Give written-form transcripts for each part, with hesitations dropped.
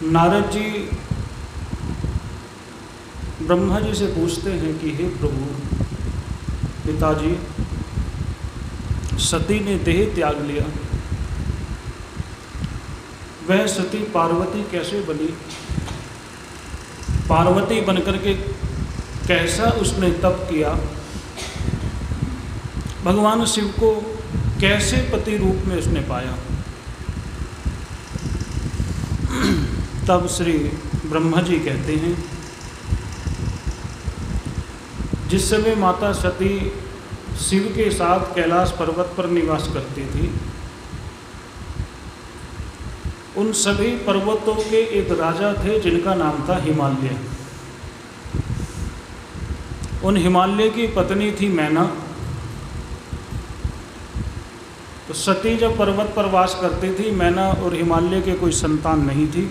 नारद जी ब्रह्मा जी से पूछते हैं कि हे प्रभु, पिताजी, सती ने देह त्याग लिया, वह सती पार्वती कैसे बनी? पार्वती बनकर के कैसा उसने तप किया? भगवान शिव को कैसे पति रूप में उसने पाया? तब श्री ब्रह्मा जी कहते हैं, जिस समय माता सती शिव के साथ कैलाश पर्वत पर निवास करती थी, उन सभी पर्वतों के एक राजा थे जिनका नाम था हिमालय। उन हिमालय की पत्नी थी मैना। तो सती जब पर्वत पर वास करती थी, मैना और हिमालय के कोई संतान नहीं थी,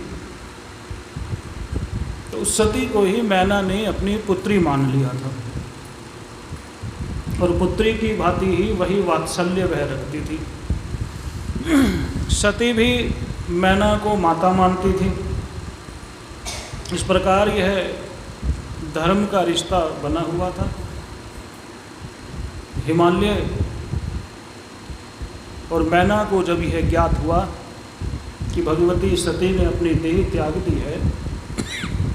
तो उस सती को ही मैना ने अपनी पुत्री मान लिया था और पुत्री की भांति ही वही वात्सल्य वह रखती थी। सती भी मैना को माता मानती थी। इस प्रकार यह धर्म का रिश्ता बना हुआ था। हिमालय और मैना को जब यह ज्ञात हुआ कि भगवती सती ने अपनी देह त्याग दी है,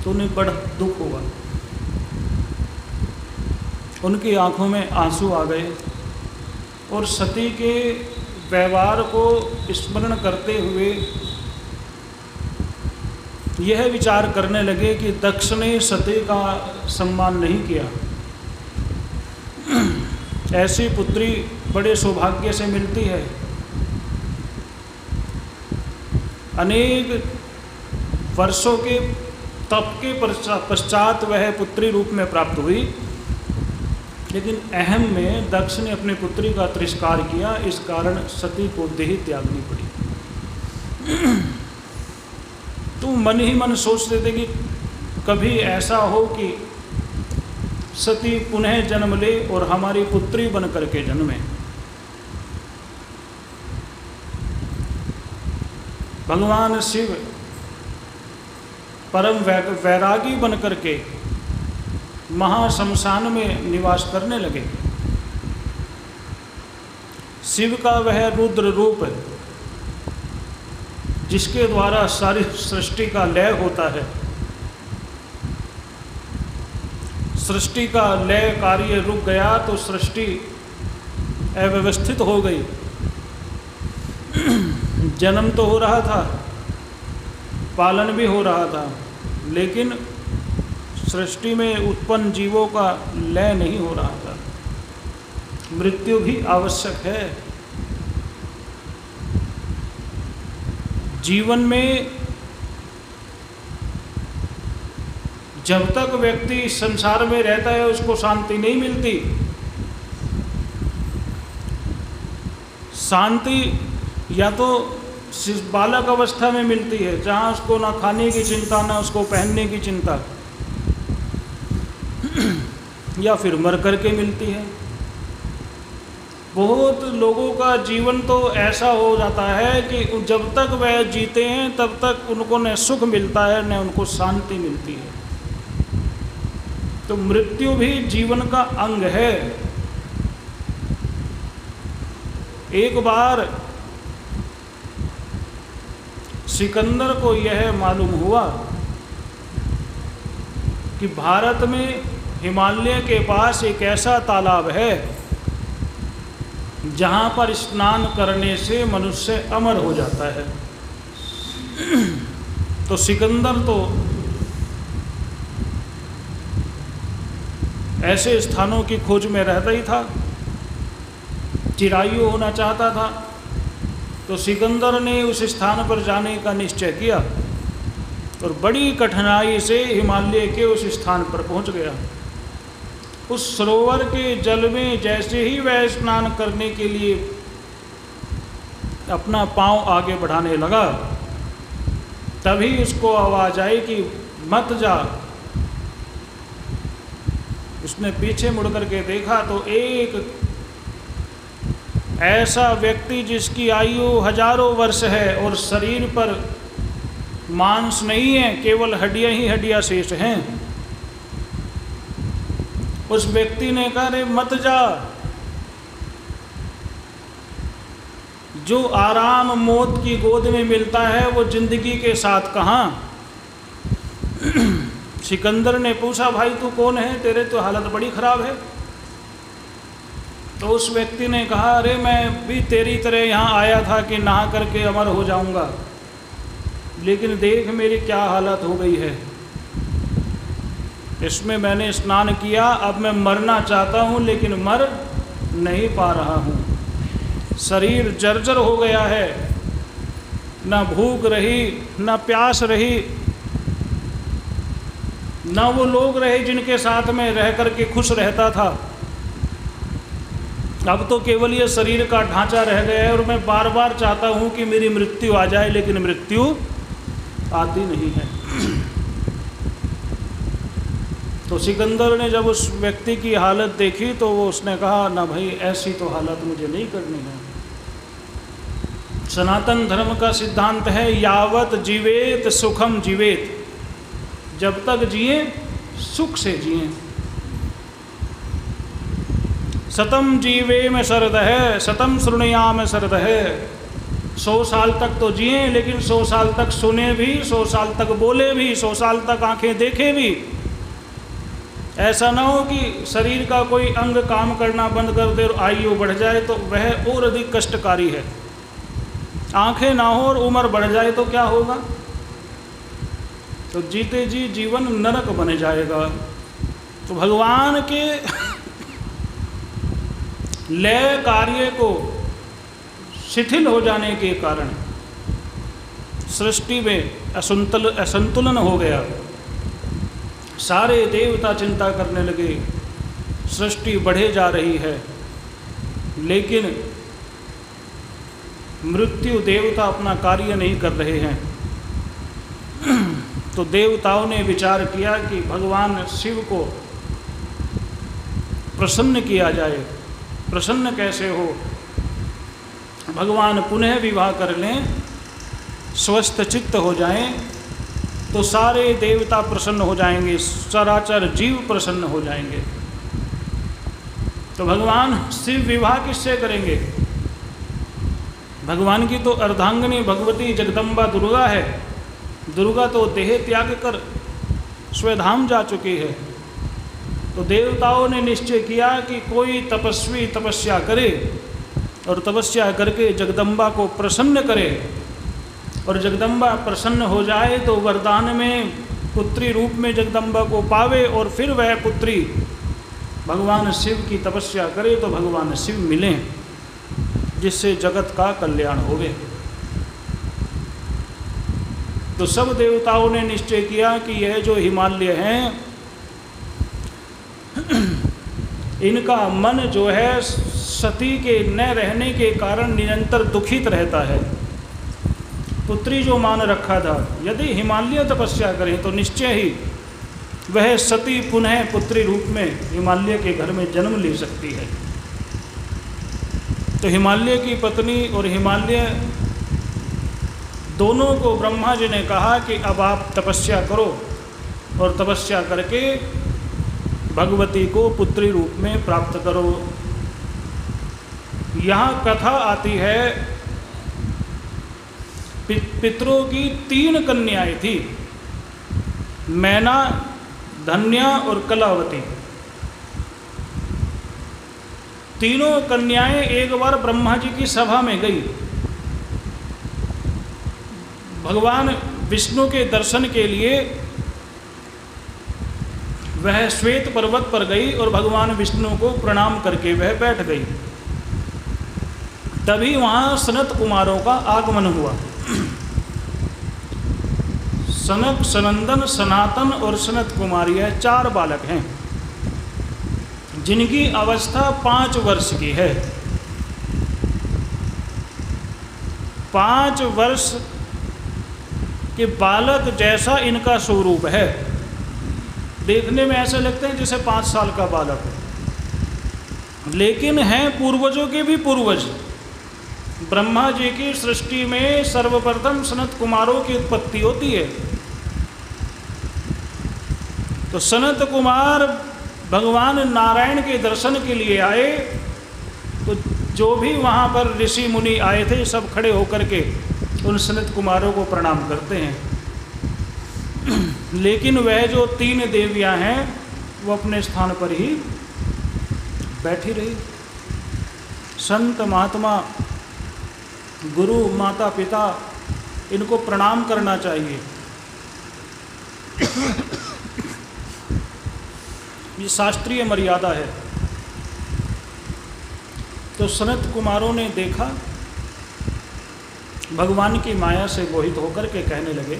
तो उन्हें बड़ा दुख हुआ। उनकी आंखों में आंसू आ गए और सती के व्यवहार को स्मरण करते हुए यह विचार करने लगे कि दक्ष ने सती का सम्मान नहीं किया। ऐसी पुत्री बड़े सौभाग्य से मिलती है। अनेक वर्षों के तप के पश्चात वह पुत्री रूप में प्राप्त हुई, लेकिन अहम में दक्ष ने अपनी पुत्री का तिरस्कार किया। इस कारण सती को देह त्यागनी पड़ी। तो मन ही मन सोचते थे कि कभी ऐसा हो कि सती पुनः जन्म ले और हमारी पुत्री बन करके जन्मे। भगवान शिव परम वैरागी बन करके महाशमशान में निवास करने लगे। शिव का वह रुद्र रूप जिसके द्वारा सारी सृष्टि का लय होता है, सृष्टि का लय कार्य रुक गया तो सृष्टि अव्यवस्थित हो गई। जन्म तो हो रहा था, पालन भी हो रहा था, लेकिन सृष्टि में उत्पन्न जीवों का लय नहीं हो रहा था। मृत्यु भी आवश्यक है। जीवन में जब तक व्यक्ति संसार में रहता है उसको शांति नहीं मिलती। शांति या तो बालक अवस्था में मिलती है, जहाँ उसको ना खाने की चिंता, ना उसको पहनने की चिंता, या फिर मर करके मिलती है। बहुत लोगों का जीवन तो ऐसा हो जाता है कि जब तक वह जीते हैं तब तक उनको न सुख मिलता है न उनको शांति मिलती है। तो मृत्यु भी जीवन का अंग है। एक बार सिकंदर को यह मालूम हुआ कि भारत में हिमालय के पास एक ऐसा तालाब है जहाँ पर स्नान करने से मनुष्य अमर हो जाता है। तो सिकंदर तो ऐसे स्थानों की खोज में रहता ही था, चिरायु होना चाहता था। तो सिकंदर ने उस स्थान पर जाने का निश्चय किया और बड़ी कठिनाई से हिमालय के उस स्थान पर पहुंच गया। उस सरोवर के जल में जैसे ही वह स्नान करने के लिए अपना पांव आगे बढ़ाने लगा, तभी उसको आवाज़ आई कि मत जा। उसने पीछे मुड़ करके देखा तो एक ऐसा व्यक्ति जिसकी आयु हजारों वर्ष है और शरीर पर मांस नहीं है, केवल हड्डियां ही हड्डियां शेष हैं। उस व्यक्ति ने कहा, अरे मत जा, जो आराम मौत की गोद में मिलता है वो जिंदगी के साथ कहाँ। सिकंदर ने पूछा, भाई तू कौन है, तेरे तो हालत बड़ी खराब है। तो उस व्यक्ति ने कहा, अरे मैं भी तेरी तरह यहाँ आया था कि नहा करके अमर हो जाऊंगा, लेकिन देख मेरी क्या हालत हो गई है। इसमें मैंने स्नान किया, अब मैं मरना चाहता हूँ लेकिन मर नहीं पा रहा हूँ। शरीर जर्जर हो गया है, ना भूख रही ना प्यास रही, ना वो लोग रहे जिनके साथ में रह करके खुश रहता था। अब तो केवल ये शरीर का ढांचा रह गया है और मैं बार बार चाहता हूँ कि मेरी मृत्यु आ जाए, लेकिन मृत्यु आती नहीं है। तो सिकंदर ने जब उस व्यक्ति की हालत देखी तो वो उसने कहा, ना भाई ऐसी तो हालत मुझे नहीं करनी है। सनातन धर्म का सिद्धांत है, यावत जीवेत सुखम जीवेत, जब तक जिए सुख से जिए। सतम जीवे में शरद है, सतम शृणुयाम शरद है। 100 साल तक तो जिए, लेकिन 100 साल तक सुने भी, 100 साल तक बोले भी, 100 साल तक आंखें देखे भी। ऐसा ना हो कि शरीर का कोई अंग काम करना बंद कर दे और आयु बढ़ जाए, तो वह और अधिक कष्टकारी है। आंखें ना हो और उम्र बढ़ जाए तो क्या होगा? तो जीते जी जीवन नरक बन जाएगा। तो भगवान के लय कार्य को शिथिल हो जाने के कारण सृष्टि में असंतुलन हो गया। सारे देवता चिंता करने लगे, सृष्टि बढ़े जा रही है, लेकिन मृत्यु देवता अपना कार्य नहीं कर रहे हैं। तो देवताओं ने विचार किया कि भगवान शिव को प्रसन्न किया जाए। प्रसन्न कैसे हो? भगवान पुनः विवाह कर लें, स्वस्थ चित्त हो जाएं, तो सारे देवता प्रसन्न हो जाएंगे, चराचर जीव प्रसन्न हो जाएंगे। तो भगवान शिव विवाह किससे करेंगे? भगवान की तो अर्धांगिनी भगवती जगदम्बा दुर्गा है। दुर्गा तो देह त्याग कर स्वधाम जा चुकी है। तो देवताओं ने निश्चय किया कि कोई तपस्वी तपस्या करे और तपस्या करके जगदम्बा को प्रसन्न करे, और जगदम्बा प्रसन्न हो जाए तो वरदान में पुत्री रूप में जगदम्बा को पावे, और फिर वह पुत्री भगवान शिव की तपस्या करे तो भगवान शिव मिलें, जिससे जगत का कल्याण होवे। तो सब देवताओं ने निश्चय किया कि यह जो हिमालय हैं, इनका मन जो है सती के न रहने के कारण निरंतर दुखित रहता है। पुत्री जो मान रखा था, यदि हिमालय तपस्या करें तो निश्चय ही वह सती पुनः पुत्री रूप में हिमालय के घर में जन्म ले सकती है। तो हिमालय की पत्नी और हिमालय दोनों को ब्रह्मा जी ने कहा कि अब आप तपस्या करो, और तपस्या करके भगवती को पुत्री रूप में प्राप्त करो। यहाँ कथा आती है, पितरों की 3 कन्याएं थी, मैना, धन्या और कलावती। तीनों कन्याएं एक बार ब्रह्मा जी की सभा में गई। भगवान विष्णु के दर्शन के लिए वह श्वेत पर्वत पर गई और भगवान विष्णु को प्रणाम करके वह बैठ गई। तभी वहाँ सनत कुमारों का आगमन हुआ। सनक, सनंदन, सनातन और सनत कुमारी, यह 4 बालक हैं, जिनकी अवस्था 5 वर्ष की है। 5 वर्ष के बालक जैसा इनका स्वरूप है। देखने में ऐसे लगते हैं जैसे 5 साल का बालक है, लेकिन हैं पूर्वजों के भी पूर्वज। ब्रह्मा जी की सृष्टि में सर्वप्रथम सनत कुमारों की उत्पत्ति होती है। तो सनत कुमार भगवान नारायण के दर्शन के लिए आए, तो जो भी वहाँ पर ऋषि मुनि आए थे सब खड़े होकर के उन सनत कुमारों को प्रणाम करते हैं। लेकिन वह जो 3 देवियाँ हैं वो अपने स्थान पर ही बैठी रही। संत महात्मा, गुरु, माता पिता, इनको प्रणाम करना चाहिए। ये शास्त्रीय मर्यादा है। तो सनत कुमारों ने देखा, भगवान की माया से मोहित होकर के कहने लगे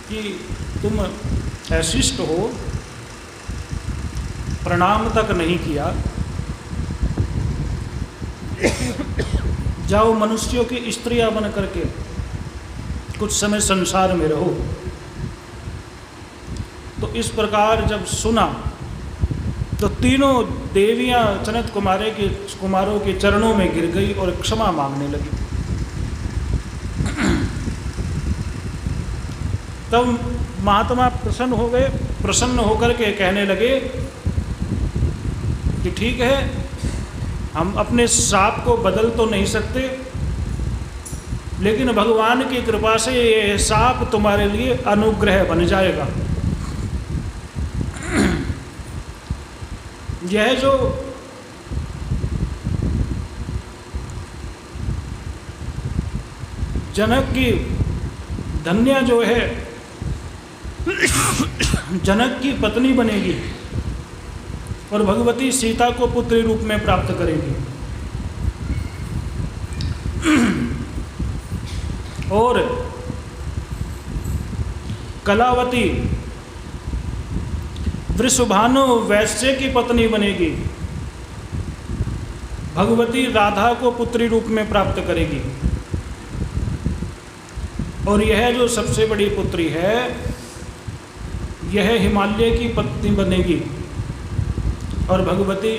कि तुम अशिष्ट हो, प्रणाम तक नहीं किया, जाओ मनुष्यों की स्त्रियां बन करके कुछ समय संसार में रहो। तो इस प्रकार जब सुना तो तीनों देवियां सनत कुमारों के चरणों में गिर गई और क्षमा मांगने लगी। तब महात्मा प्रसन्न हो गए, प्रसन्न होकर के कहने लगे कि ठीक है, हम अपने श्राप को बदल तो नहीं सकते, लेकिन भगवान की कृपा से ये श्राप तुम्हारे लिए अनुग्रह बन जाएगा। यह जो जनक की धन्या जो है जनक की पत्नी बनेगी और भगवती सीता को पुत्री रूप में प्राप्त करेगी। और कलावती वृषभानु वैश्य की पत्नी बनेगी, भगवती राधा को पुत्री रूप में प्राप्त करेगी। और यह जो सबसे बड़ी पुत्री है, यह हिमालय की पत्नी बनेगी और भगवती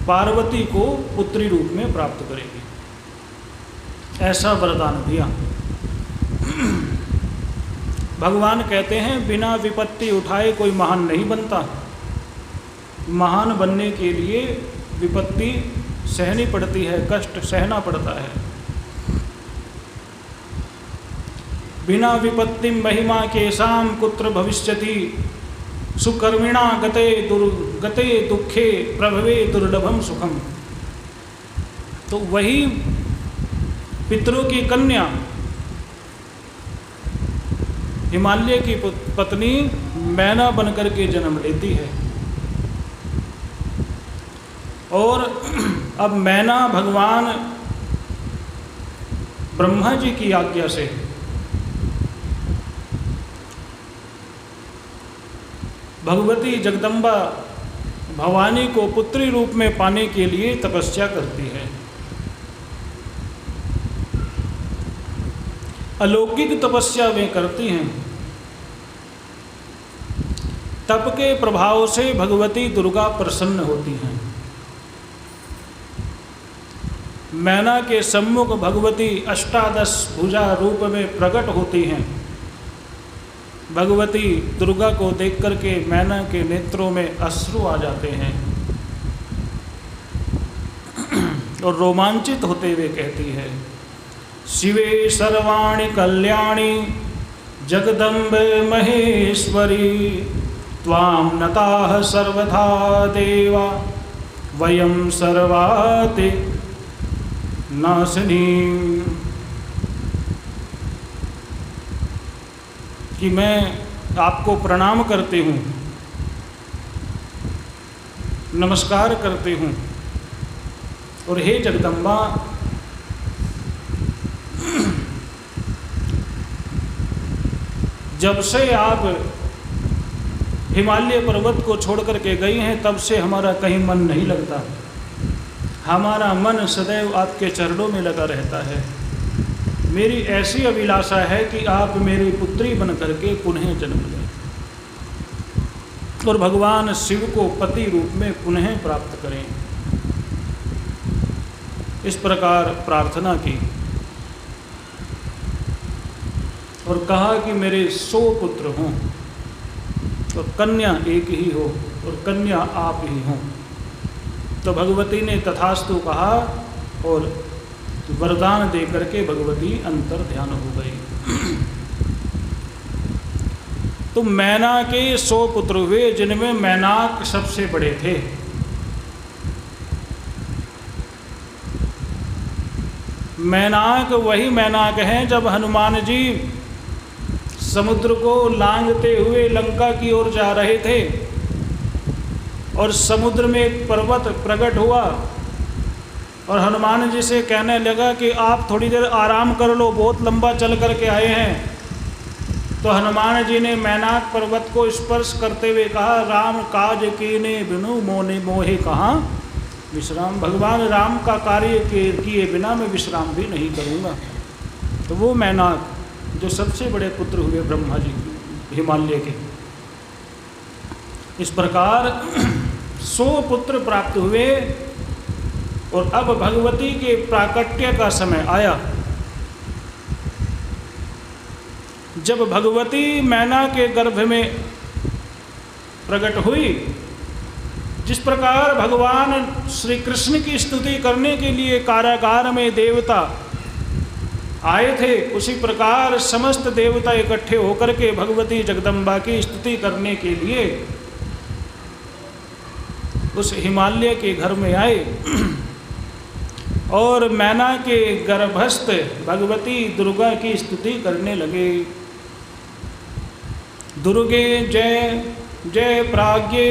पार्वती को पुत्री रूप में प्राप्त करेगी। ऐसा वरदान दिया। भगवान कहते हैं बिना विपत्ति उठाए कोई महान नहीं बनता। महान बनने के लिए विपत्ति सहनी पड़ती है, कष्ट सहना पड़ता है। बिना विपत्ति महिमा केशाम कुत्र भविष्यति, सुकर्मिणा गते दुखे प्रभवे दुर्लभम सुखम। तो वही पितरों की कन्या हिमालय की पत्नी मैना बनकर के जन्म लेती है। और अब मैना भगवान ब्रह्मा जी की आज्ञा से भगवती जगदम्बा भवानी को पुत्री रूप में पाने के लिए तपस्या करती है। अलौकिक तपस्या वे करती हैं। तप के प्रभाव से भगवती दुर्गा प्रसन्न होती हैं। मैना के सम्मुख भगवती अष्टादश भुजा रूप में प्रकट होती हैं। भगवती दुर्गा को देख करके मैना के नेत्रों में अश्रु आ जाते हैं और रोमांचित होते हुए कहती है, शिवे सर्वाणि कल्याणी जगदम्बे महेश्वरी, त्वां नताः सर्वथा देवा वयं सर्वाति नाशिनी। कि मैं आपको प्रणाम करती हूँ, नमस्कार करती हूँ। और हे जगदम्बा, जब से आप हिमालय पर्वत को छोड़ करके गई हैं, तब से हमारा कहीं मन नहीं लगता। हमारा मन सदैव आपके चरणों में लगा रहता है। मेरी ऐसी अभिलाषा है कि आप मेरी पुत्री बन करके पुनः जन्म लें और भगवान शिव को पति रूप में पुनः प्राप्त करें। इस प्रकार प्रार्थना की और कहा कि मेरे 100 पुत्र हों और कन्या एक ही हो और कन्या आप ही हों। तो भगवती ने तथास्तु कहा और वरदान दे करके भगवती अंतर ध्यान हो गई। तो मैना के 100 पुत्र हुए, जिनमें मैनाक सबसे बड़े थे। मैनाक वही मैनाक हैं जब हनुमान जी समुद्र को लांघते हुए लंका की ओर जा रहे थे और समुद्र में एक पर्वत प्रकट हुआ और हनुमान जी से कहने लगा कि आप थोड़ी देर आराम कर लो, बहुत लंबा चल करके आए हैं। तो हनुमान जी ने मैनाक पर्वत को स्पर्श करते हुए कहा, राम काज कीने बिनु मोने मोहे कहाँ विश्राम। भगवान राम का कार्य किए बिना मैं विश्राम भी नहीं करूँगा। तो वो मैनाक जो सबसे बड़े पुत्र हुए ब्रह्मा जी हिमालय के, इस प्रकार 100 पुत्र प्राप्त हुए। और अब भगवती के प्राकट्य का समय आया। जब भगवती मैना के गर्भ में प्रकट हुई, जिस प्रकार भगवान श्री कृष्ण की स्तुति करने के लिए कारागार में देवता आए थे, उसी प्रकार समस्त देवता इकट्ठे होकर के भगवती जगदम्बा की स्तुति करने के लिए उस हिमालय के घर में आए और मैना के गर्भस्थ भगवती दुर्गा की स्तुति करने लगे। दुर्गे जय जय प्राज्ञे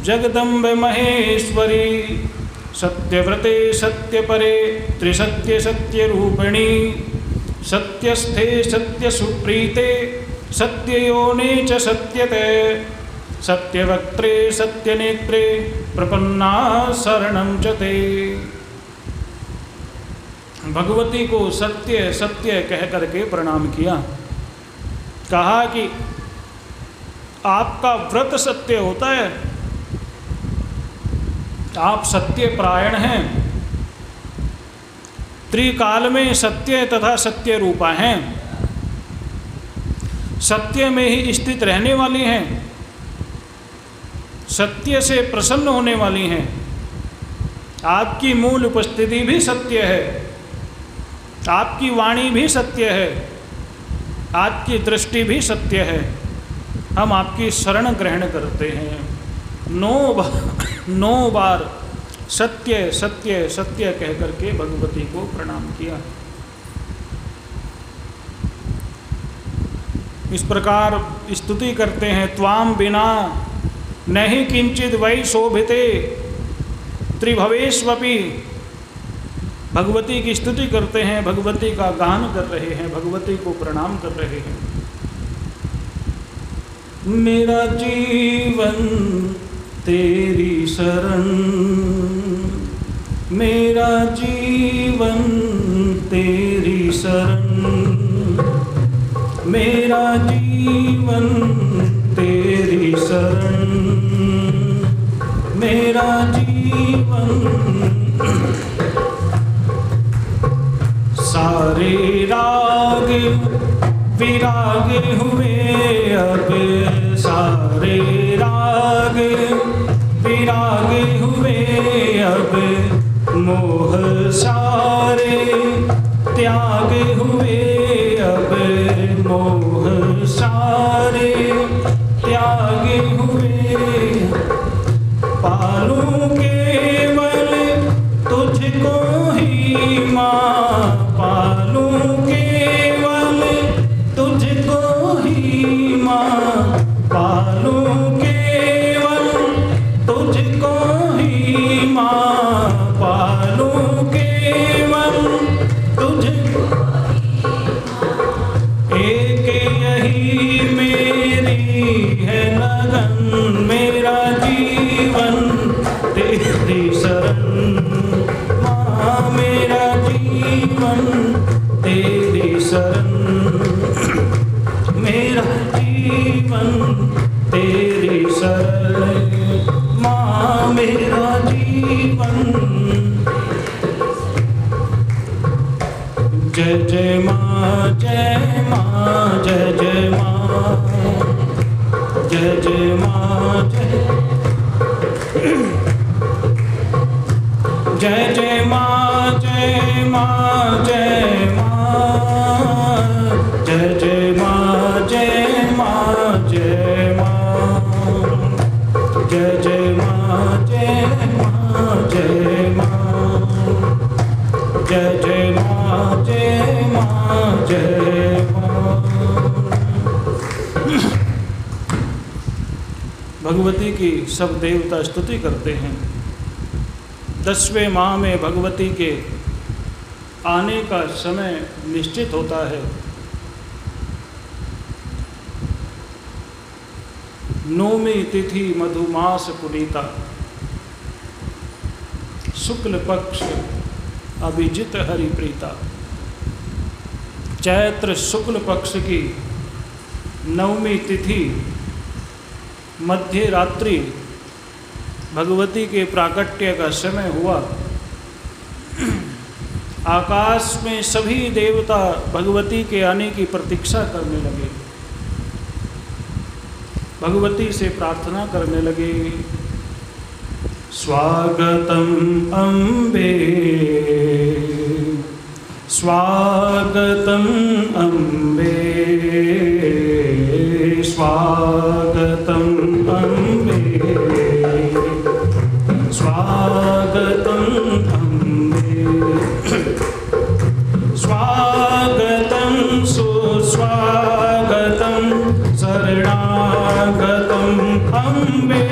जगदम्ब महेश्वरी, सत्यव्रते सत्यपरे त्रिसत्य सत्यरूपिणी, सत्यस्थे सत्यसुप्रीते सत्ययोने च सत्यते, सत्यवक्त्रे सत्यनेत्रे प्रपन्ना शरणं च ते। भगवती को सत्य सत्य कह करके प्रणाम किया। कहा कि आपका व्रत सत्य होता है, आप सत्य परायण हैं, त्रिकाल में सत्य तथा सत्य रूपा हैं, सत्य में ही स्थित रहने वाली हैं, सत्य से प्रसन्न होने वाली हैं। आपकी मूल उपस्थिति भी सत्य है, आपकी वाणी भी सत्य है, आपकी दृष्टि भी सत्य है। हम आपकी शरण ग्रहण करते हैं। 9 बार सत्य सत्य सत्य कह करके भगवती को प्रणाम किया। इस प्रकार स्तुति करते हैं, त्वाम बिना नहीं किंचित वै शोभिते त्रिभवेष्वपि। भगवती की स्तुति करते हैं, भगवती का गान कर रहे हैं, भगवती को प्रणाम कर रहे हैं। मेरा जीवन तेरी शरण, मेरा जीवन तेरी शरण, मेरा जीवन तेरी शरण, मेरा जीवन। सारे राग विराग हुए अब, सारे राग विराग हुए अब, मोह सारे त्याग हुए अब, मोह सारे त्याग हुए। पालूं केवल तुझको ही माँ, पालूं केवल तुझको ही माँ, पालूं केवल तुझको ही माँ, पालूं केवल तुझको। एक यही मेरी है लगन, मेरा जीवन तेरी शरण, माँ मेरा जीवन तेरी शरण, मेरा जीवन तेरी शरण, माँ मेरा जीवन। जय जय माँ जय माँ जय जय माँ जय जय माँ जय जय माँ जय माँ जय माँ जय जय माँ जय माँ जय माँ जय जय माँ जय माँ जय माँ जय जय माँ जय माँ जय माँ। भगवती की सब देवता स्तुति करते हैं। 10वें माह में भगवती के आने का समय निश्चित होता है। 9वीं तिथि मधुमास पुनीता, शुक्ल पक्ष अभिजित हरिप्रीता। चैत्र शुक्ल पक्ष की 9वीं तिथि मध्य रात्रि भगवती के प्राकट्य का समय हुआ। आकाश में सभी देवता भगवती के आने की प्रतीक्षा करने लगे, भगवती से प्रार्थना करने लगे। स्वागतम अम्बे स्वागतम अम्बे स्वागतम अम्बे स्वागतम अम्बे स्वागतम सुस्वागतम शरणागतम अम्बे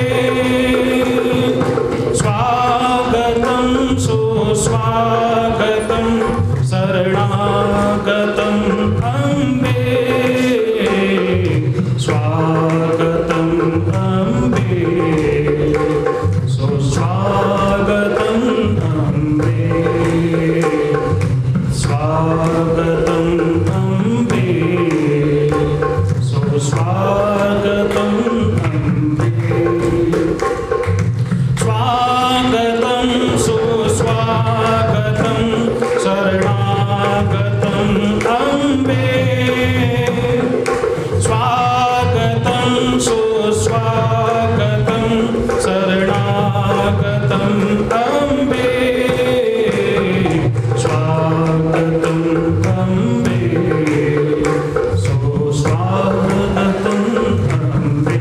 स्वागतम सुस्वागतम शरणागतम अम्बे स्वागतम अम्बे सुस्वागतम अम्बे स्वागतम अम्बे सुस्वागतम अम्बे स्वागतम सुस्वागतम शरणागतम अम्बे स्वागतम सुस्वागतम शरणागतम अम्बे स्वागतम अम्बे सुस्वागतम अम्बे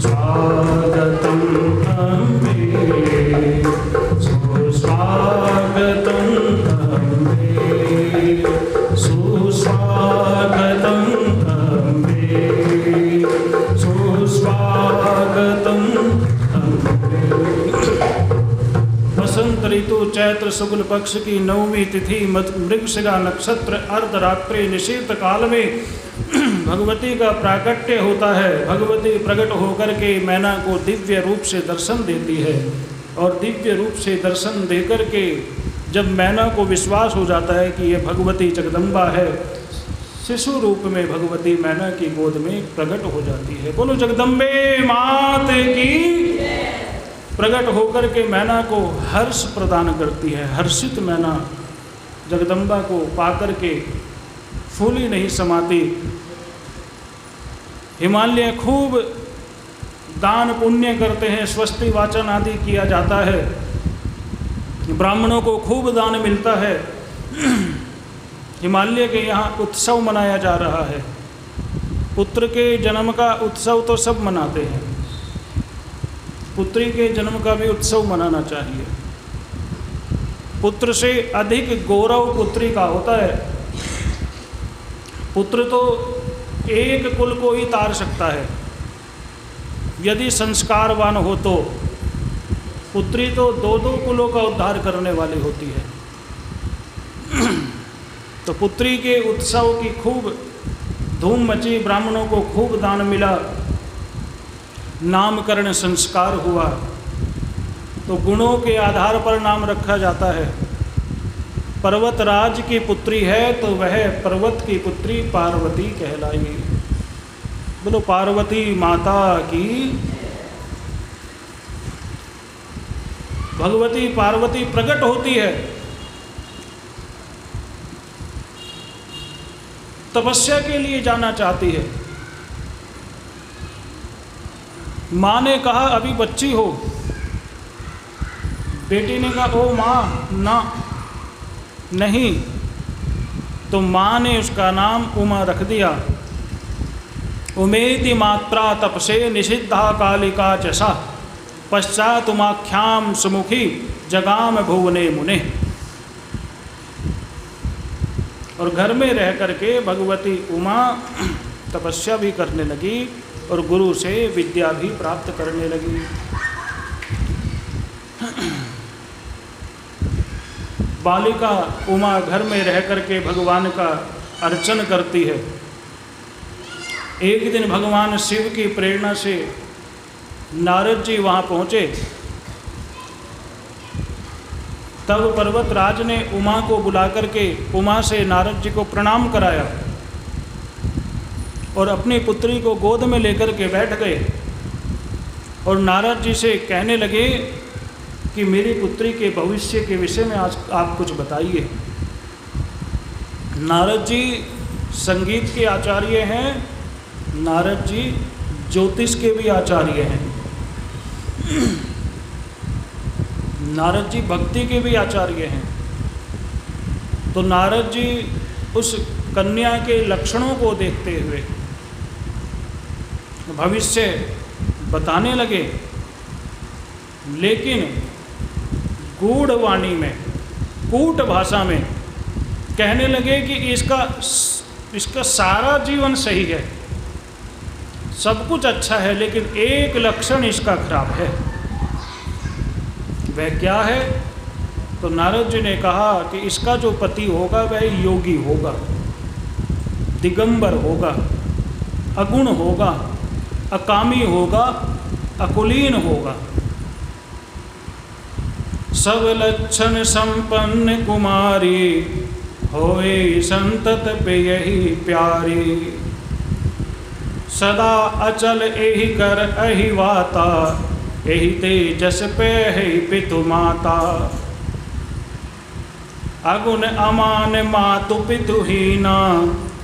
स्वागतम अम्बे सुस्वागतम अम्बे सुस्वागतम अम्बे सुस्वागतम अम्बे। वसंत ऋतु चैत्र शुक्ल पक्ष की 9वीं तिथि मृगशिरा नक्षत्र अर्धरात्रि निशीत काल में भगवती का प्राकट्य होता है। भगवती प्रकट होकर के मैना को दिव्य रूप से दर्शन देती है और दिव्य रूप से दर्शन देकर के जब मैना को विश्वास हो जाता है कि ये भगवती जगदम्बा है, शिशु रूप में भगवती मैना की गोद में प्रकट हो जाती है। बोलो जगदम्बे मात की। प्रकट होकर के मैना को हर्ष प्रदान करती है। हर्षित मैना जगदम्बा को पाकर के फूली नहीं समाती। हिमालय खूब दान पुण्य करते हैं, स्वस्ति वाचन आदि किया जाता है, ब्राह्मणों को खूब दान मिलता है। हिमालय के यहाँ उत्सव मनाया जा रहा है। पुत्र के जन्म का उत्सव तो सब मनाते हैं, पुत्री के जन्म का भी उत्सव मनाना चाहिए। पुत्र से अधिक गौरव पुत्री का होता है। पुत्र तो एक कुल को ही तार सकता है यदि संस्कारवान हो तो। पुत्री तो 2-2 कुलों का उद्धार करने वाली होती है। तो पुत्री के उत्सव की खूब धूम मची, ब्राह्मणों को खूब दान मिला, नामकरण संस्कार हुआ। तो गुणों के आधार पर नाम रखा जाता है। पर्वतराज की पुत्री है तो वह पर्वत की पुत्री पार्वती कहलाई। बोलो पार्वती माता की। भगवती पार्वती प्रकट होती है तपस्या के लिए जाना चाहती है। माँ ने कहा अभी बच्ची हो। बेटी ने कहा ओ माँ ना, नहीं। तो माँ ने उसका नाम उमा रख दिया। उमेति मात्रा तपसे निषिद्धा कालिका चसा पश्चात उमाख्याम सुमुखी जगाम भुवने मुने। और घर में रह करके भगवती उमा तपस्या भी करने लगी और गुरु से विद्या भी प्राप्त करने लगी। बालिका उमा घर में रह करके भगवान का अर्चन करती है। एक दिन भगवान शिव की प्रेरणा से नारद जी वहाँ पहुँचे। तब पर्वतराज ने उमा को बुला करके उमा से नारद जी को प्रणाम कराया और अपनी पुत्री को गोद में लेकर के बैठ गए और नारद जी से कहने लगे कि मेरी पुत्री के भविष्य के विषय में आज आप कुछ बताइए। नारद जी संगीत के आचार्य हैं, नारद जी ज्योतिष के भी आचार्य हैं, नारद जी भक्ति के भी आचार्य हैं। तो नारद जी उस कन्या के लक्षणों को देखते हुए भविष्य बताने लगे, लेकिन गूढ़ वाणी में, कूट भाषा में कहने लगे कि इसका सारा जीवन सही है, सब कुछ अच्छा है, लेकिन एक लक्षण इसका खराब है। वह क्या है? तो नारद जी ने कहा कि इसका जो पति होगा वह योगी होगा, दिगंबर होगा, अगुण होगा, अकामी होगा, अकुलीन होगा। सब लक्षण संपन्न कुमारी होए संतत पे यही प्यारी। सदा अचल एहि कर अहि वाता एहि तेजस पे है पितु माता। अगुण अमान मातु पितुहीना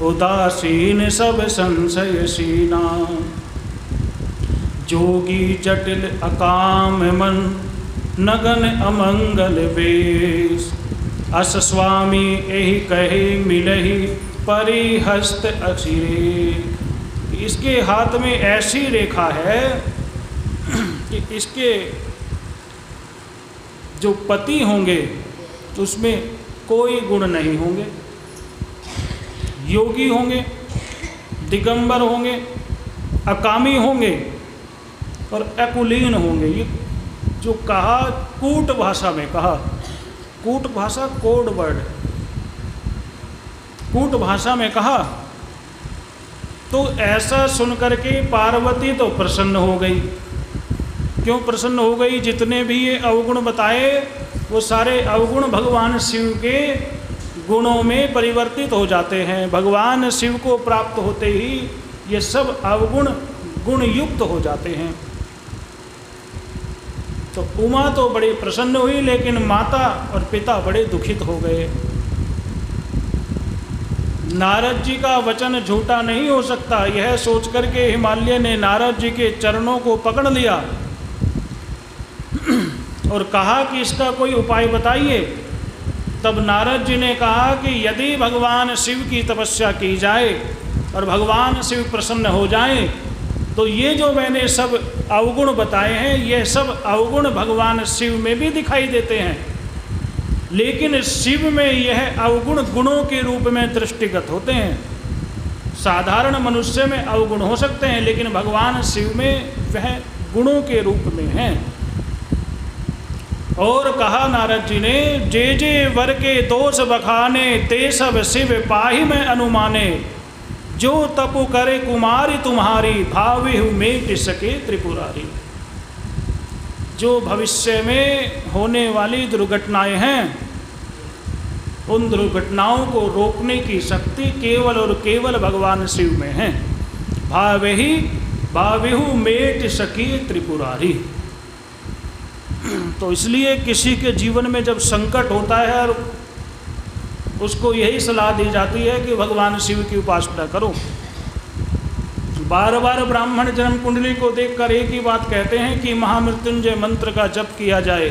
उदासीन सब संशयसीना। जोगी जटिल अकाम मन नगन अमंगल वेश। अस स्वामी एहि कहे मिलहि परिहस्त असिरे। इसके हाथ में ऐसी रेखा है कि इसके जो पति होंगे उसमें कोई गुण नहीं होंगे, योगी होंगे, दिगंबर होंगे, अकामी होंगे और अकुलीन होंगे। ये जो कहा कूट भाषा में कहा, कूट भाषा कोड वर्ड, कूट भाषा में कहा। तो ऐसा सुनकर के पार्वती तो प्रसन्न हो गई। क्यों प्रसन्न हो गई? जितने भी ये अवगुण बताए वो सारे अवगुण भगवान शिव के गुणों में परिवर्तित हो जाते हैं। भगवान शिव को प्राप्त होते ही ये सब अवगुण गुण युक्त हो जाते हैं। तो उमा तो बड़ी प्रसन्न हुई, लेकिन माता और पिता बड़े दुखित हो गए। नारद जी का वचन झूठा नहीं हो सकता, यह सोच करके हिमालय ने नारद जी के चरणों को पकड़ लिया और कहा कि इसका कोई उपाय बताइए। तब नारद जी ने कहा कि यदि भगवान शिव की तपस्या की जाए और भगवान शिव प्रसन्न हो जाएं, तो ये जो मैंने सब अवगुण बताए हैं, ये सब अवगुण भगवान शिव में भी दिखाई देते हैं, लेकिन शिव में यह अवगुण गुणों के रूप में दृष्टिगत होते हैं। साधारण मनुष्य में अवगुण हो सकते हैं, लेकिन भगवान शिव में वह गुणों के रूप में हैं। और कहा नारद जी ने, जे जे वर के दोष बखाने ते सब शिव पाही में अनुमाने। जो तपु करे कुमारी तुम्हारी भाविहु मेट सके त्रिपुरारी। जो भविष्य में होने वाली दुर्घटनाएं हैं, उन दुर्घटनाओं को रोकने की शक्ति केवल और केवल भगवान शिव में है। भाविहु मेट सके त्रिपुरारी। तो इसलिए किसी के जीवन में जब संकट होता है और उसको यही सलाह दी जाती है कि भगवान शिव की उपासना करो। बार बार ब्राह्मण जन्म कुंडली को देखकर एक ही बात कहते हैं कि महामृत्युंजय मंत्र का जप किया जाए।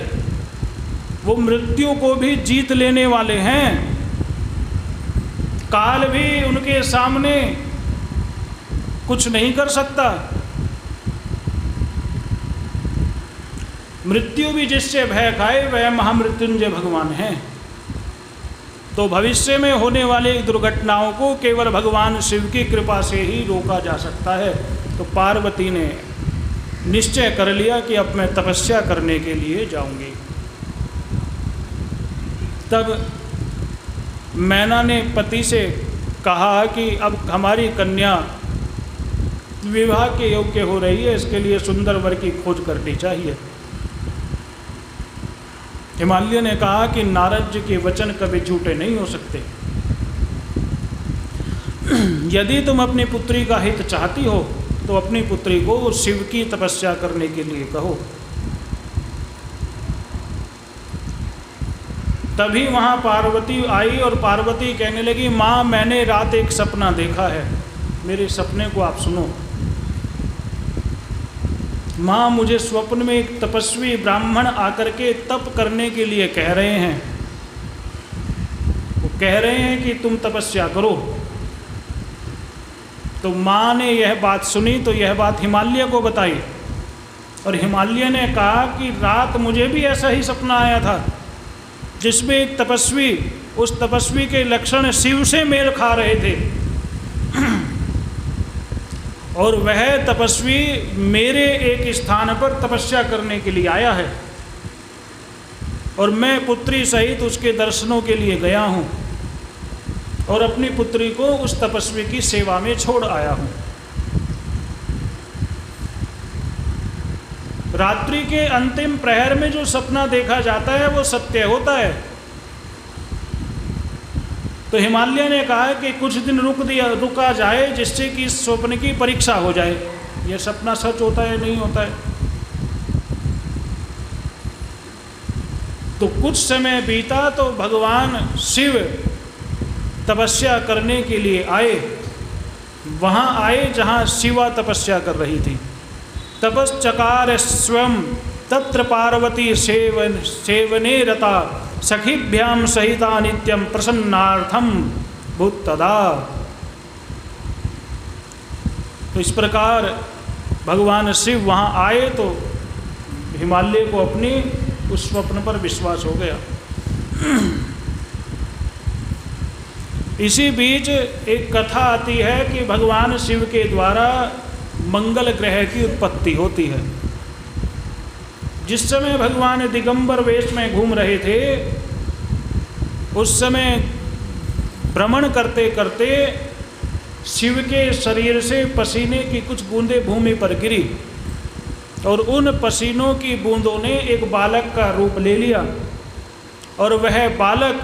वो मृत्यु को भी जीत लेने वाले हैं, काल भी उनके सामने कुछ नहीं कर सकता। मृत्यु भी जिससे भय खाए वह महामृत्युंजय भगवान हैं। तो भविष्य में होने वाली दुर्घटनाओं को केवल भगवान शिव की कृपा से ही रोका जा सकता है। तो पार्वती ने निश्चय कर लिया कि अब मैं तपस्या करने के लिए जाऊंगी। तब मैना ने पति से कहा कि अब हमारी कन्या विवाह के योग्य हो रही है, इसके लिए सुंदर वर की खोज करनी चाहिए। हिमालय ने कहा कि नारद जी के वचन कभी झूठे नहीं हो सकते। यदि तुम अपनी पुत्री का हित चाहती हो तो अपनी पुत्री को शिव की तपस्या करने के लिए कहो। तभी वहाँ पार्वती आई और पार्वती कहने लगी, माँ मैंने रात एक सपना देखा है, मेरे सपने को आप सुनो। माँ मुझे स्वप्न में एक तपस्वी ब्राह्मण आकर के तप करने के लिए कह रहे हैं। वो कह रहे हैं कि तुम तपस्या करो। तो माँ ने यह बात सुनी तो यह बात हिमालय को बताई और हिमालय ने कहा कि रात मुझे भी ऐसा ही सपना आया था जिसमें एक तपस्वी, उस तपस्वी के लक्षण शिव से मेल खा रहे थे और वह तपस्वी मेरे एक स्थान पर तपस्या करने के लिए आया है और मैं पुत्री सहित उसके दर्शनों के लिए गया हूँ और अपनी पुत्री को उस तपस्वी की सेवा में छोड़ आया हूँ। रात्रि के अंतिम प्रहर में जो सपना देखा जाता है वो सत्य होता है। तो हिमालय ने कहा कि कुछ दिन रुका जाए जिससे कि इस स्वप्न की परीक्षा हो जाए, यह सपना सच होता है नहीं होता है। तो कुछ समय बीता तो भगवान शिव तपस्या करने के लिए आए। वहाँ आए जहाँ शिवा तपस्या कर रही थी। तपश्चकार स्वयं तत्र पार्वती सेवने रता सखीभ्याम सहिता नित्यम प्रसन्नार्थम भूतदा। तो इस प्रकार भगवान शिव वहाँ आए तो हिमालय को अपनी उस स्वप्न पर विश्वास हो गया। इसी बीच एक कथा आती है कि भगवान शिव के द्वारा मंगल ग्रह की उत्पत्ति होती है। जिस समय भगवान दिगंबर वेश में घूम रहे थे उस समय भ्रमण करते करते शिव के शरीर से पसीने की कुछ बूंदें भूमि पर गिरी और उन पसीनों की बूंदों ने एक बालक का रूप ले लिया और वह बालक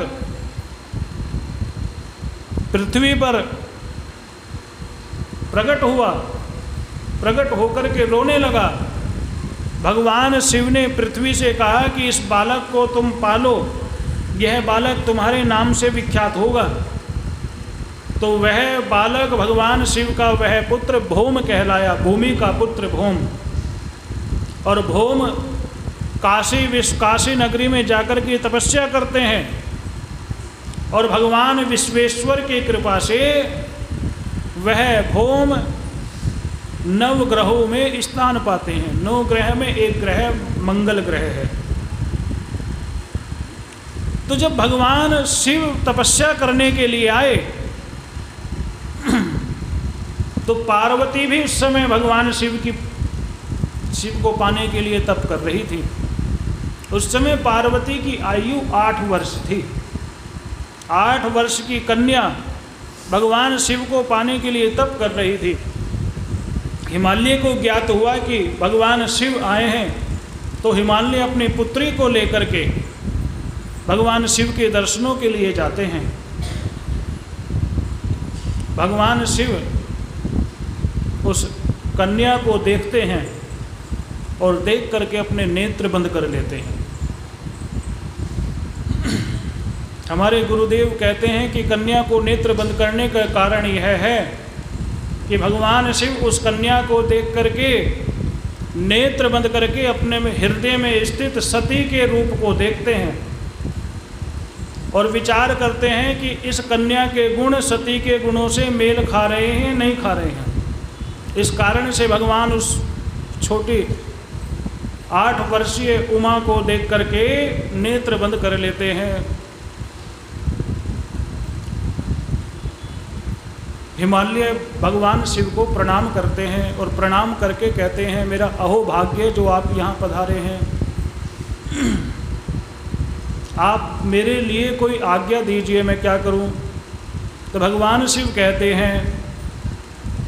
पृथ्वी पर प्रकट होकर के रोने लगा। भगवान शिव ने पृथ्वी से कहा कि इस बालक को तुम पालो, यह बालक तुम्हारे नाम से विख्यात होगा। तो वह बालक भगवान शिव का वह पुत्र भौम कहलाया, भूमि का पुत्र भौम। और भौम काशी नगरी में जाकर के तपस्या करते हैं और भगवान विश्वेश्वर की कृपा से वह भौम 9 ग्रहों में स्थान पाते हैं। 9 ग्रह में एक ग्रह मंगल ग्रह है। तो जब भगवान शिव तपस्या करने के लिए आए तो पार्वती भी उस समय भगवान शिव को पाने के लिए तप कर रही थी। उस समय पार्वती की आयु 8 वर्ष थी। 8 वर्ष की कन्या भगवान शिव को पाने के लिए तप कर रही थी। हिमालय को ज्ञात हुआ कि भगवान शिव आए हैं तो हिमालय अपनी पुत्री को लेकर के भगवान शिव के दर्शनों के लिए जाते हैं। भगवान शिव उस कन्या को देखते हैं और देख करके अपने नेत्र बंद कर लेते हैं। हमारे गुरुदेव कहते हैं कि कन्या को नेत्र बंद करने का कारण यह है कि भगवान शिव उस कन्या को देख करके नेत्र बंद करके अपने में हृदय में स्थित सती के रूप को देखते हैं और विचार करते हैं कि इस कन्या के गुण सती के गुणों से मेल खा रहे हैं नहीं खा रहे हैं। इस कारण से भगवान उस छोटी 8 वर्षीय उमा को देख करके नेत्र बंद कर लेते हैं। हिमालय भगवान शिव को प्रणाम करते हैं और प्रणाम करके कहते हैं, मेरा अहोभाग्य जो आप यहाँ पधारे हैं, आप मेरे लिए कोई आज्ञा दीजिए, मैं क्या करूं। तो भगवान शिव कहते हैं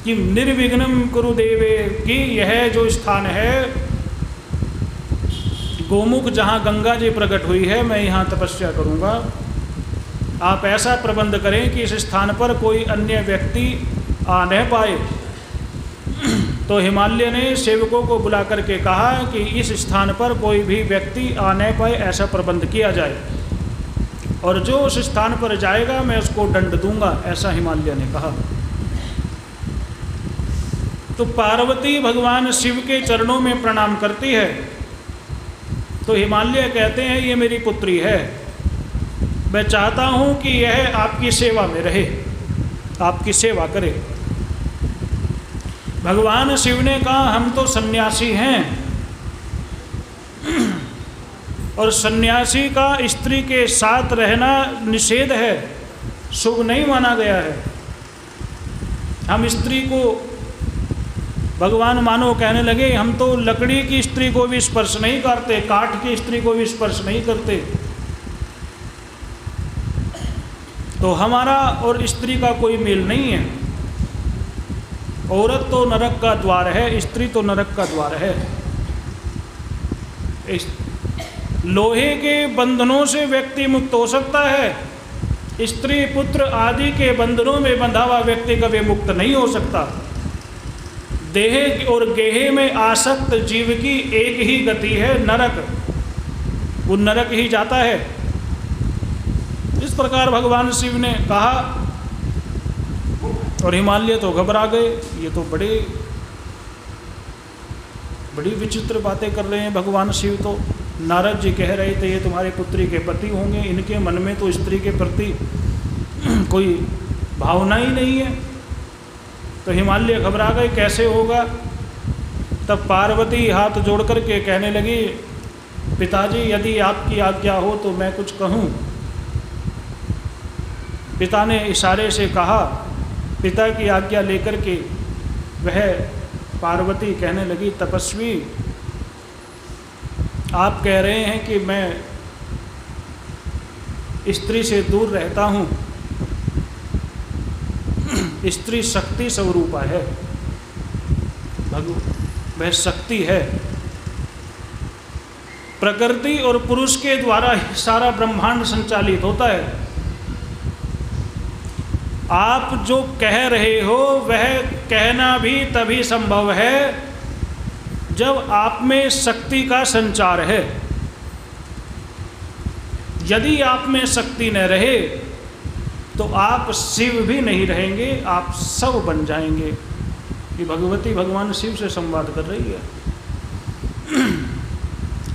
कि निर्विघ्नं कुरु देवे, कि यह जो स्थान है गोमुख जहाँ गंगा जी प्रकट हुई है, मैं यहाँ तपस्या करूँगा। आप ऐसा प्रबंध करें कि इस स्थान पर कोई अन्य व्यक्ति आ न पाए। तो हिमालय ने सेवकों को बुला करके कहा कि इस स्थान पर कोई भी व्यक्ति आ न पाए, ऐसा प्रबंध किया जाए, और जो उस स्थान पर जाएगा मैं उसको दंड दूंगा, ऐसा हिमालय ने कहा। तो पार्वती भगवान शिव के चरणों में प्रणाम करती है। तो हिमालय कहते हैं, ये मेरी पुत्री है, मैं चाहता हूँ कि यह आपकी सेवा में रहे, आपकी सेवा करे। भगवान शिव ने कहा, हम तो सन्यासी हैं और सन्यासी का स्त्री के साथ रहना निषेध है, शुभ नहीं माना गया है। हम स्त्री को, भगवान मानो कहने लगे, हम तो लकड़ी की स्त्री को भी स्पर्श नहीं करते, काठ की स्त्री को भी स्पर्श नहीं करते। तो हमारा और स्त्री का कोई मेल नहीं है। औरत तो नरक का द्वार है, स्त्री तो नरक का द्वार है। लोहे के बंधनों से व्यक्ति मुक्त हो सकता है, स्त्री पुत्र आदि के बंधनों में बंधा हुआ व्यक्ति कभी मुक्त नहीं हो सकता। देह और गेहे में आसक्त जीव की एक ही गति है, नरक। वो नरक ही जाता है। इस प्रकार भगवान शिव ने कहा और हिमालय तो घबरा गए। ये तो बड़ी विचित्र बातें कर रहे हैं भगवान शिव। तो नारद जी कह रहे थे, ये तुम्हारी पुत्री के पति होंगे, इनके मन में तो स्त्री के प्रति कोई भावना ही नहीं है। तो हिमालय घबरा गए, कैसे होगा। तब पार्वती हाथ जोड़ करके कहने लगी, पिताजी यदि आपकी आज्ञा हो तो मैं कुछ कहूँ। पिता ने इशारे से कहा। पिता की आज्ञा लेकर के वह पार्वती कहने लगी, तपस्वी आप कह रहे हैं कि मैं स्त्री से दूर रहता हूँ। स्त्री शक्ति स्वरूपा है, वह शक्ति है। प्रकृति और पुरुष के द्वारा सारा ब्रह्मांड संचालित होता है। आप जो कह रहे हो वह कहना भी तभी संभव है जब आप में शक्ति का संचार है। यदि आप में शक्ति न रहे तो आप शिव भी नहीं रहेंगे, आप सब बन जाएंगे। ये भगवती भगवान शिव से संवाद कर रही है।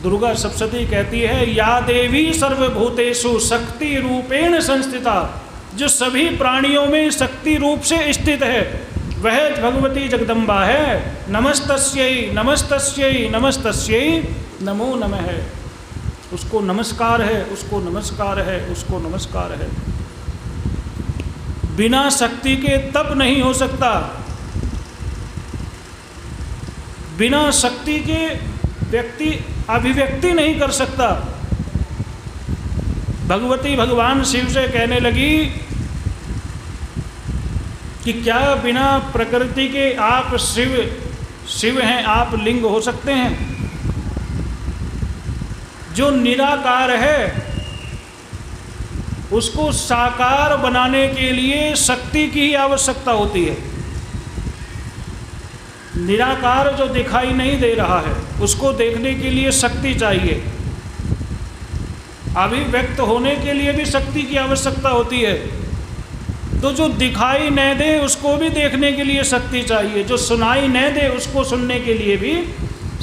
दुर्गा सप्तशती कहती है, या देवी सर्वभूतेषु शक्ति रूपेण संस्थिता, जो सभी प्राणियों में शक्ति रूप से स्थित है वह भगवती जगदम्बा है। नमस्तस्यै नमस्तस्यै नमस्तस्यै नमो नमः। उसको नमस्कार है, उसको नमस्कार है, उसको नमस्कार है। बिना शक्ति के तप नहीं हो सकता, बिना शक्ति के व्यक्ति अभिव्यक्ति नहीं कर सकता। भगवती भगवान शिव से कहने लगी कि क्या बिना प्रकृति के आप शिव हैं, आप लिंग हो सकते हैं? जो निराकार है उसको साकार बनाने के लिए शक्ति की ही आवश्यकता होती है। निराकार जो दिखाई नहीं दे रहा है उसको देखने के लिए शक्ति चाहिए। अभिव्यक्त होने के लिए भी शक्ति की आवश्यकता होती है। तो जो दिखाई न दे उसको भी देखने के लिए शक्ति चाहिए, जो सुनाई न दे उसको सुनने के लिए भी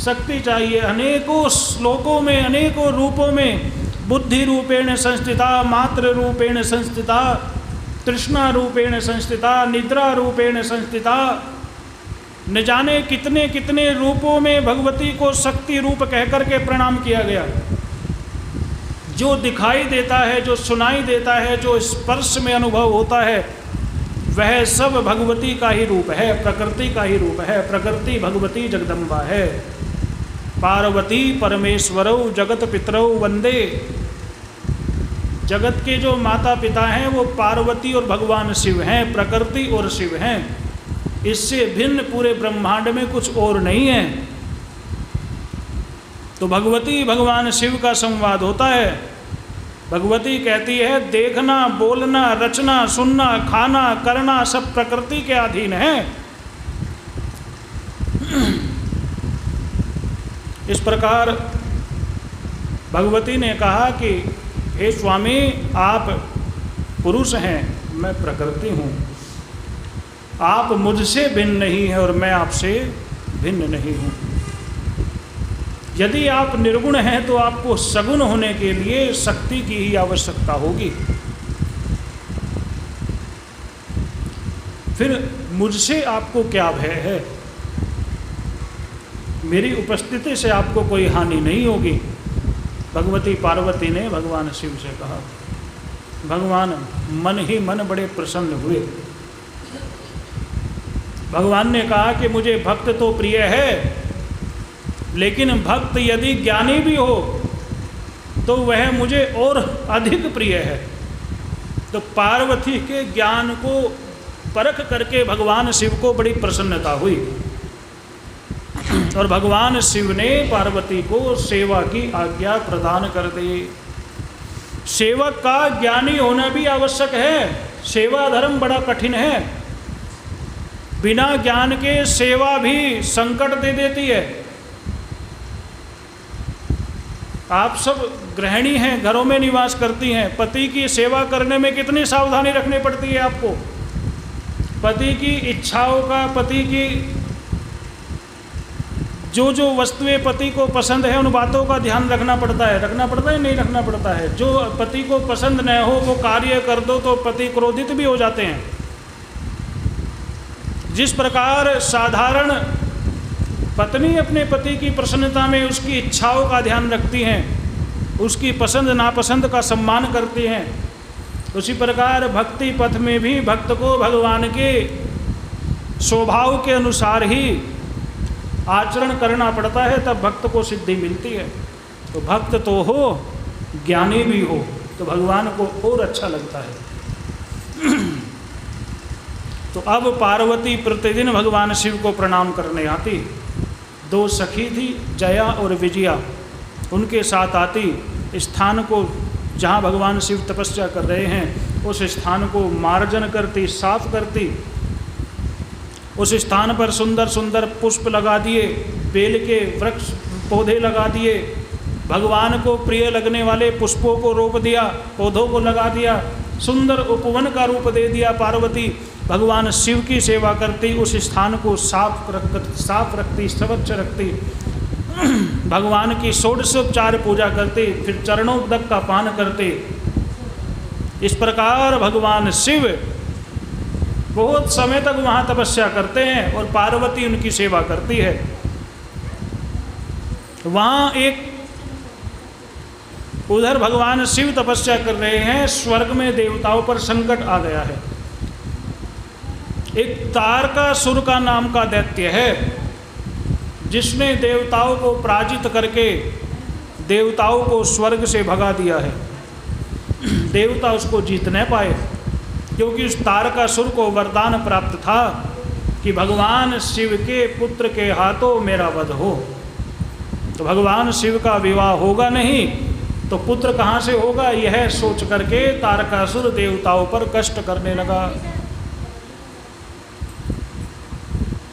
शक्ति चाहिए। अनेकों श्लोकों में, अनेकों रूपों में बुद्धि रूपेण संस्थिता, मात्र रूपेण संस्थिता, तृष्णा रूपेण संस्थिता, निद्रा रूपेण संस्थिता, न जाने कितने कितने रूपों में भगवती को शक्ति रूप कहकर के प्रणाम किया गया। जो दिखाई देता है, जो सुनाई देता है, जो स्पर्श में अनुभव होता है, वह सब भगवती का ही रूप है, प्रकृति का ही रूप है। प्रकृति भगवती जगदम्बा है। पार्वती परमेश्वरौ जगत पितरौ वंदे। जगत के जो माता पिता हैं वो पार्वती और भगवान शिव हैं, प्रकृति और शिव हैं। इससे भिन्न पूरे ब्रह्मांड में कुछ और नहीं है। तो भगवती भगवान शिव का संवाद होता है। भगवती कहती है देखना, बोलना, रचना, सुनना, खाना, करना सब प्रकृति के अधीन है। इस प्रकार भगवती ने कहा कि हे स्वामी, आप पुरुष हैं, मैं प्रकृति हूँ। आप मुझसे भिन्न नहीं हैं और मैं आपसे भिन्न नहीं हूँ। यदि आप निर्गुण हैं तो आपको सगुण होने के लिए शक्ति की ही आवश्यकता होगी। फिर मुझसे आपको क्या भय है? मेरी उपस्थिति से आपको कोई हानि नहीं होगी। भगवती पार्वती ने भगवान शिव से कहा। भगवान मन ही मन बड़े प्रसन्न हुए। भगवान ने कहा कि मुझे भक्त तो प्रिय है, लेकिन भक्त यदि ज्ञानी भी हो तो वह मुझे और अधिक प्रिय है। तो पार्वती के ज्ञान को परख करके भगवान शिव को बड़ी प्रसन्नता हुई और भगवान शिव ने पार्वती को सेवा की आज्ञा प्रदान कर दी। सेवक का ज्ञानी होना भी आवश्यक है। सेवा धर्म बड़ा कठिन है। बिना ज्ञान के सेवा भी संकट दे देती है। आप सब गृहिणी हैं, घरों में निवास करती हैं। पति की सेवा करने में कितनी सावधानी रखनी पड़ती है आपको। पति की इच्छाओं का, पति की जो वस्तुएं पति को पसंद है उन बातों का ध्यान रखना पड़ता है। नहीं रखना पड़ता है। जो पति को पसंद न हो वो कार्य कर दो तो पति क्रोधित भी हो जाते हैं। जिस प्रकार साधारण पत्नी अपने पति की प्रसन्नता में उसकी इच्छाओं का ध्यान रखती हैं, उसकी पसंद नापसंद का सम्मान करती हैं, उसी प्रकार भक्ति पथ में भी भक्त को भगवान के स्वभाव के अनुसार ही आचरण करना पड़ता है, तब भक्त को सिद्धि मिलती है। तो भक्त तो हो, ज्ञानी भी हो, तो भगवान को और अच्छा लगता है। तो अब पार्वती प्रतिदिन भगवान शिव को प्रणाम करने आती। दो सखी थी, जया और विजया, उनके साथ आती। स्थान को जहाँ भगवान शिव तपस्या कर रहे हैं उस स्थान को मार्जन करती, साफ करती। उस स्थान पर सुंदर सुंदर पुष्प लगा दिए, बेल के वृक्ष पौधे लगा दिए, भगवान को प्रिय लगने वाले पुष्पों को रोप दिया, पौधों को लगा दिया, सुंदर उपवन का रूप दे दिया। पार्वती भगवान शिव की सेवा करती, उस स्थान को साफ रखती, स्वच्छ रखती, भगवान की षोडशोपचार पूजा करती, फिर चरणोदक का पान करती। इस प्रकार भगवान शिव बहुत समय तक वहाँ तपस्या करते हैं और पार्वती उनकी सेवा करती है। वहाँ एक उधर भगवान शिव तपस्या कर रहे हैं, स्वर्ग में देवताओं पर संकट आ गया है। एक तारकासुर का नाम का दैत्य है, जिसने देवताओं को पराजित करके देवताओं को स्वर्ग से भगा दिया है। देवता उसको जीत न पाए, क्योंकि उस तारकासुर को वरदान प्राप्त था कि भगवान शिव के पुत्र के हाथों मेरा वध हो। तो भगवान शिव का विवाह होगा नहीं तो पुत्र कहाँ से होगा, यह सोच करके तारकासुर देवताओं पर कष्ट करने लगा।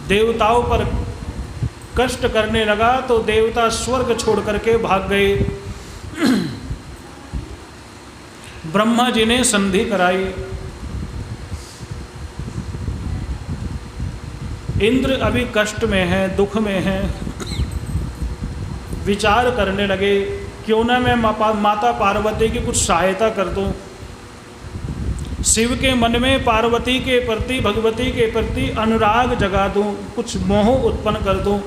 देवताओं पर कष्ट करने लगा तो देवता स्वर्ग छोड़ करके भाग गए। ब्रह्मा जी ने संधि कराई। इंद्र अभी कष्ट में है, दुख में है, विचार करने लगे क्यों ना मैं माता पार्वती की कुछ सहायता कर दूं, शिव के मन में पार्वती के प्रति, भगवती के प्रति अनुराग जगा दूं, कुछ मोह उत्पन्न कर दूं।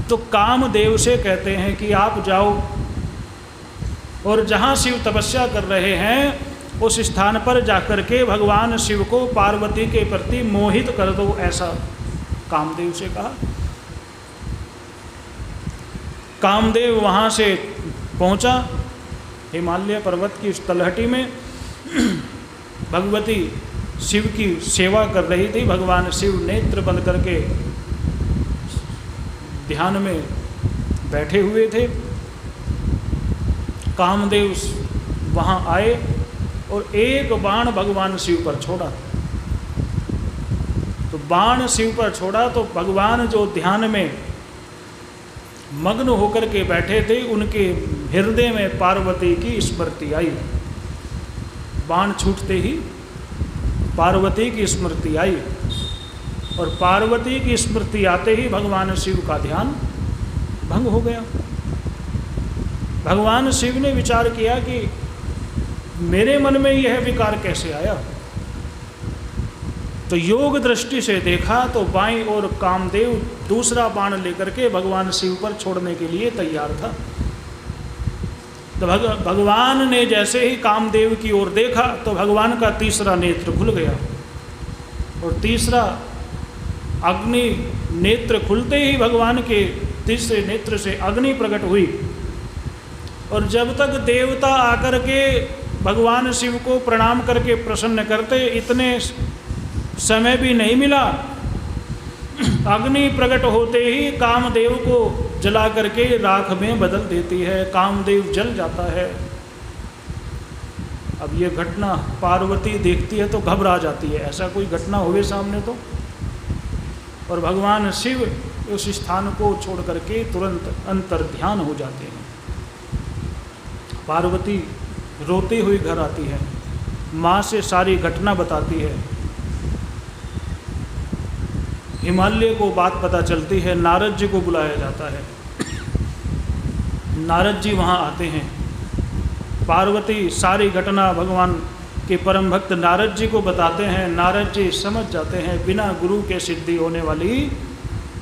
तो कामदेव से कहते हैं कि आप जाओ और जहाँ शिव तपस्या कर रहे हैं उस स्थान पर जाकर के भगवान शिव को पार्वती के प्रति मोहित कर दो, ऐसा कामदेव से कहा। कामदेव वहाँ से पहुँचा हिमालय पर्वत की उस तलहटी में। भगवती शिव की सेवा कर रही थी। भगवान शिव नेत्र बंद करके ध्यान में बैठे हुए थे। कामदेव वहाँ आए और एक बाण भगवान शिव पर छोड़ा। तो बाण शिव पर छोड़ा तो भगवान जो ध्यान में मग्न होकर के बैठे थे उनके हृदय में पार्वती की स्मृति आई। बाण छूटते ही पार्वती की स्मृति आई और पार्वती की स्मृति आते ही भगवान शिव का ध्यान भंग हो गया। भगवान शिव ने विचार किया कि मेरे मन में यह विकार कैसे आया। तो योग दृष्टि से देखा तो बाईं ओर कामदेव दूसरा बाण लेकर के भगवान शिव पर छोड़ने के लिए तैयार था। तो भगवान ने जैसे ही कामदेव की ओर देखा तो भगवान का तीसरा नेत्र खुल गया और तीसरा अग्नि नेत्र खुलते ही भगवान के तीसरे नेत्र से अग्नि प्रकट हुई। और जब तक देवता आकर के भगवान शिव को प्रणाम करके प्रसन्न करते, इतने समय भी नहीं मिला, अग्नि प्रकट होते ही कामदेव को जला करके राख में बदल देती है। कामदेव जल जाता है। अब ये घटना पार्वती देखती है तो घबरा जाती है, ऐसा कोई घटना हुए सामने तो। और भगवान शिव उस स्थान को छोड़ करके तुरंत अंतर ध्यान हो जाते हैं। पार्वती रोती हुई घर आती है, माँ से सारी घटना बताती है। हिमालय को बात पता चलती है, नारद जी को बुलाया जाता है। नारद जी वहाँ आते हैं। पार्वती सारी घटना भगवान के परम भक्त नारद जी को बताते हैं। नारद जी समझ जाते हैं बिना गुरु के सिद्धि होने वाली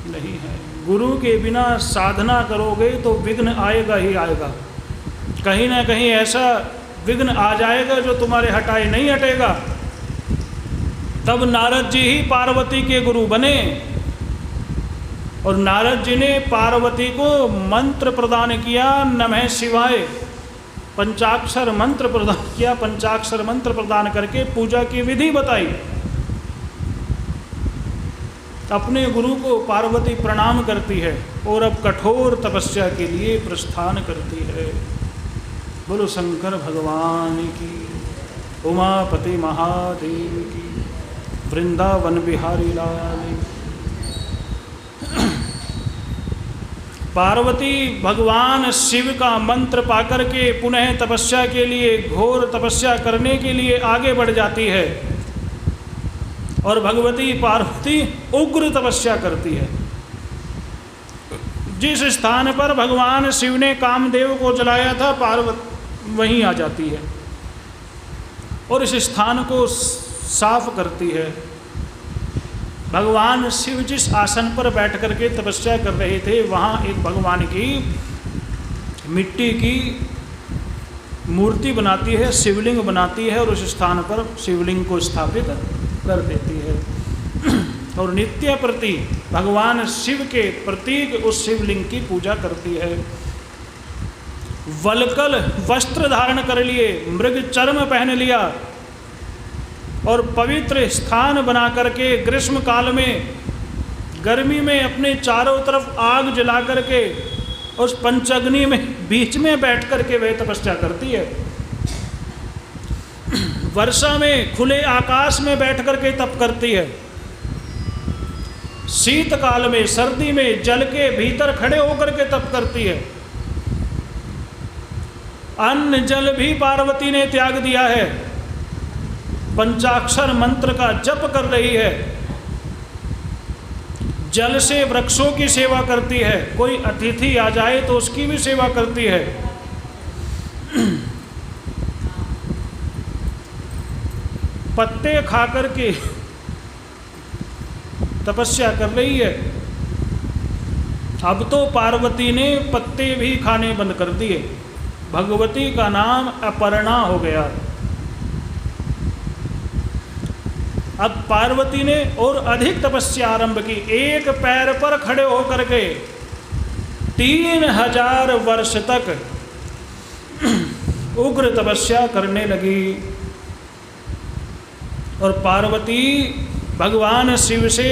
नहीं है। गुरु के बिना साधना करोगे तो विघ्न आएगा ही आएगा। कहीं ना कहीं ऐसा विघ्न आ जाएगा जो तुम्हारे हटाए नहीं हटेगा। तब नारद जी ही पार्वती के गुरु बने और नारद जी ने पार्वती को मंत्र प्रदान किया, नमः शिवाय, पंचाक्षर मंत्र प्रदान किया। पंचाक्षर मंत्र प्रदान करके पूजा की विधि बताई। अपने गुरु को पार्वती प्रणाम करती है और अब कठोर तपस्या के लिए प्रस्थान करती है। बोलो शंकर भगवान की, उमापति महादेव की, वृंदावन बिहारी लाल। पार्वती भगवान शिव का मंत्र पाकर के पुनः तपस्या के लिए, घोर तपस्या करने के लिए आगे बढ़ जाती है और भगवती पार्वती उग्र तपस्या करती है। जिस स्थान पर भगवान शिव ने कामदेव को जलाया था, पार्वती वहीं आ जाती है और इस स्थान को साफ करती है। भगवान शिव जिस आसन पर बैठ करके तपस्या कर रहे थे, वहाँ एक भगवान की मिट्टी की मूर्ति बनाती है, शिवलिंग बनाती है और उस स्थान पर शिवलिंग को स्थापित कर देती है और नित्य प्रति भगवान शिव के प्रतीक उस शिवलिंग की पूजा करती है। वलकल वस्त्र धारण कर लिए, मृग चर्म पहन लिया और पवित्र स्थान बना करके ग्रीष्म काल में, गर्मी में अपने चारों तरफ आग जला करके उस पंचअग्नि में बीच में बैठ करके वह तपस्या करती है। वर्षा में खुले आकाश में बैठ करके तप करती है। शीतकाल में, सर्दी में जल के भीतर खड़े होकर के तप करती है। अन्न जल भी पार्वती ने त्याग दिया है, पंचाक्षर मंत्र का जप कर रही है, जल से वृक्षों की सेवा करती है, कोई अतिथि आ जाए तो उसकी भी सेवा करती है। पत्ते खाकर के तपस्या कर रही है। अब तो पार्वती ने पत्ते भी खाने बंद कर दिए, भगवती का नाम अपर्णा हो गया। अब पार्वती ने और अधिक तपस्या आरंभ की, एक पैर पर खड़े होकर के 3000 वर्ष तक उग्र तपस्या करने लगी। और पार्वती भगवान शिव से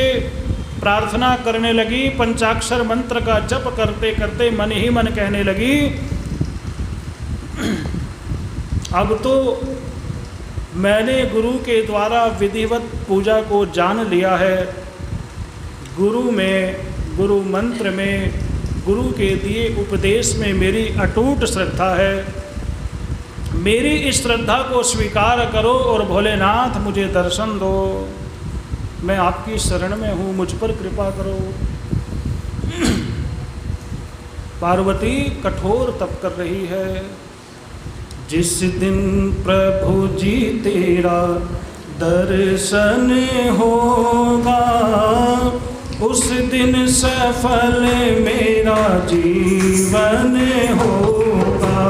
प्रार्थना करने लगी, पंचाक्षर मंत्र का जप करते करते मन ही मन कहने लगी, अब तो मैंने गुरु के द्वारा विधिवत पूजा को जान लिया है। गुरु में, गुरु मंत्र में, गुरु के दिए उपदेश में मेरी अटूट श्रद्धा है। मेरी इस श्रद्धा को स्वीकार करो और भोलेनाथ मुझे दर्शन दो। मैं आपकी शरण में हूँ, मुझ पर कृपा करो। पार्वती कठोर तप कर रही है। जिस दिन प्रभु जी तेरा दर्शन होगा, उस दिन सफल मेरा जीवन होगा।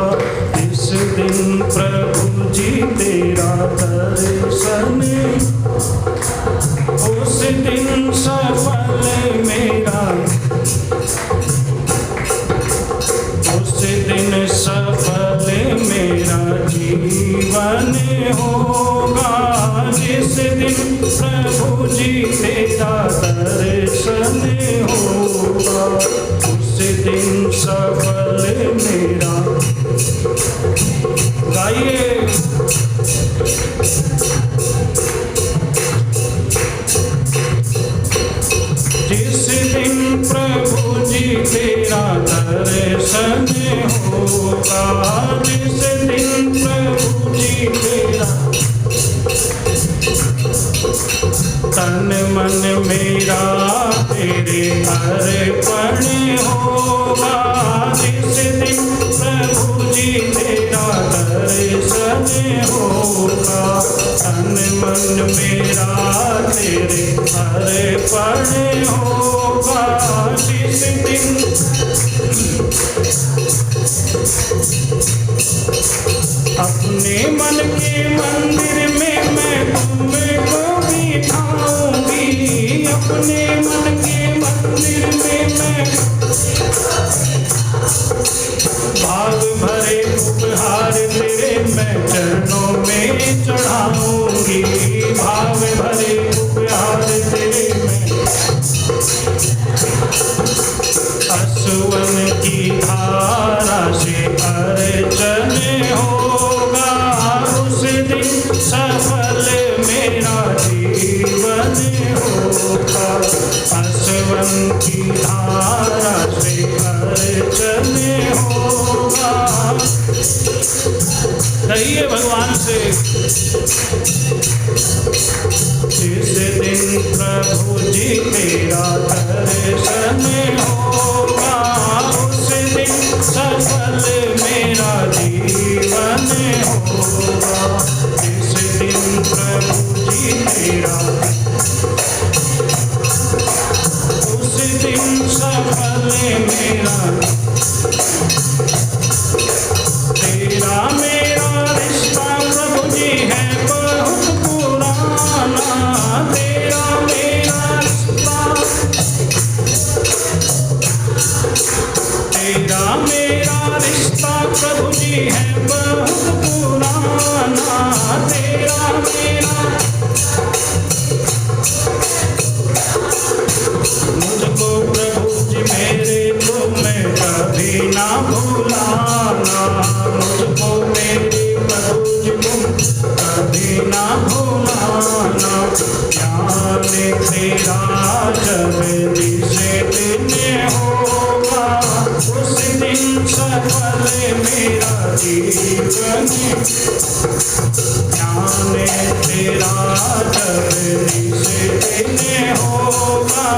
जिस दिन प्रभु जी तेरा दर्शन, उस दिन सफल मेरा, उस दिन सफल मेरा जीवन होगा। जिस दिन प्रभु जी तेरा दर्शन होगा, उस दिन सफल मेरा। गाइए। जिस दिन प्रभु जी तेरा दर्शन होगा, जिस दिन प्रभु जी तेरा, तन मन मेरा तेरे अर्पण होगा। जिस दिन प्रभु जी तेरा दर्शन होगा, तन मन मेरा तेरे अर्पण होगा। जिस दिन अपने मन के मंदिर में मैं तुमको बिठाऊंगी, अपने मन के मंदिर में मैं भाग भरे उपहार तेरे मैं चरणों में चढ़ाऊंगी। भाग भरे उपहार तेरे मैं असुवन की धारा से अर्चन होगा। उस दिन सफल मेरा जीवन होगा। असुवन की धारा से अर्चन होगा। कहिए भगवान से। जिस दिन प्रभु जी तेरा दर्शन होगा, उस दिन सफल मेरा जीवन होगा। जिस दिन प्रभु जी तेरा, उस दिन सफल मेरा। तेरा मेरा रिश्ता प्रभु जी है बहुत तेरा जब निज होगा,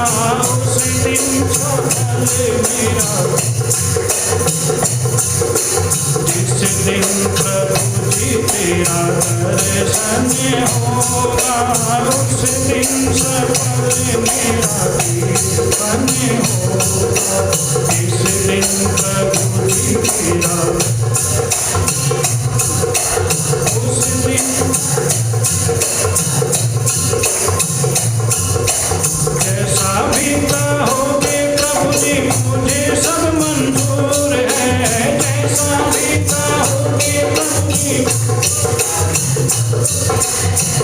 उस दिन सफल मेरा। जिस दिन प्रभु जी तेरा दर्शन होगा, उस दिन सफल मेरा जीवन होगा। जिस दिन प्रभु जी तेरा, उस दिन जैसा भी कहोगे प्रभु जी मुझे सब मंजूर है। जैसा भी कहोगे प्रभु जी,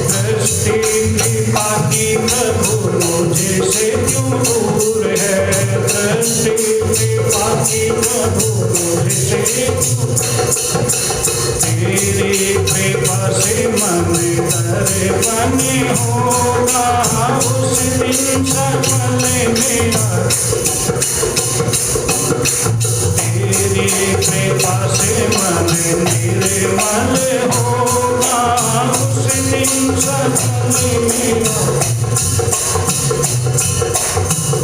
दृष्टि कृपा की प्रभु मुझे से क्यों दूर है। दृष्टि कृपा की प्रभु मुझे से, तेरी कृपा से मन दर्पण होगा, उस दिन सफल मेरा। तेरी कृपा से मन निर्मल होगा, उस दिन सफल मेरा।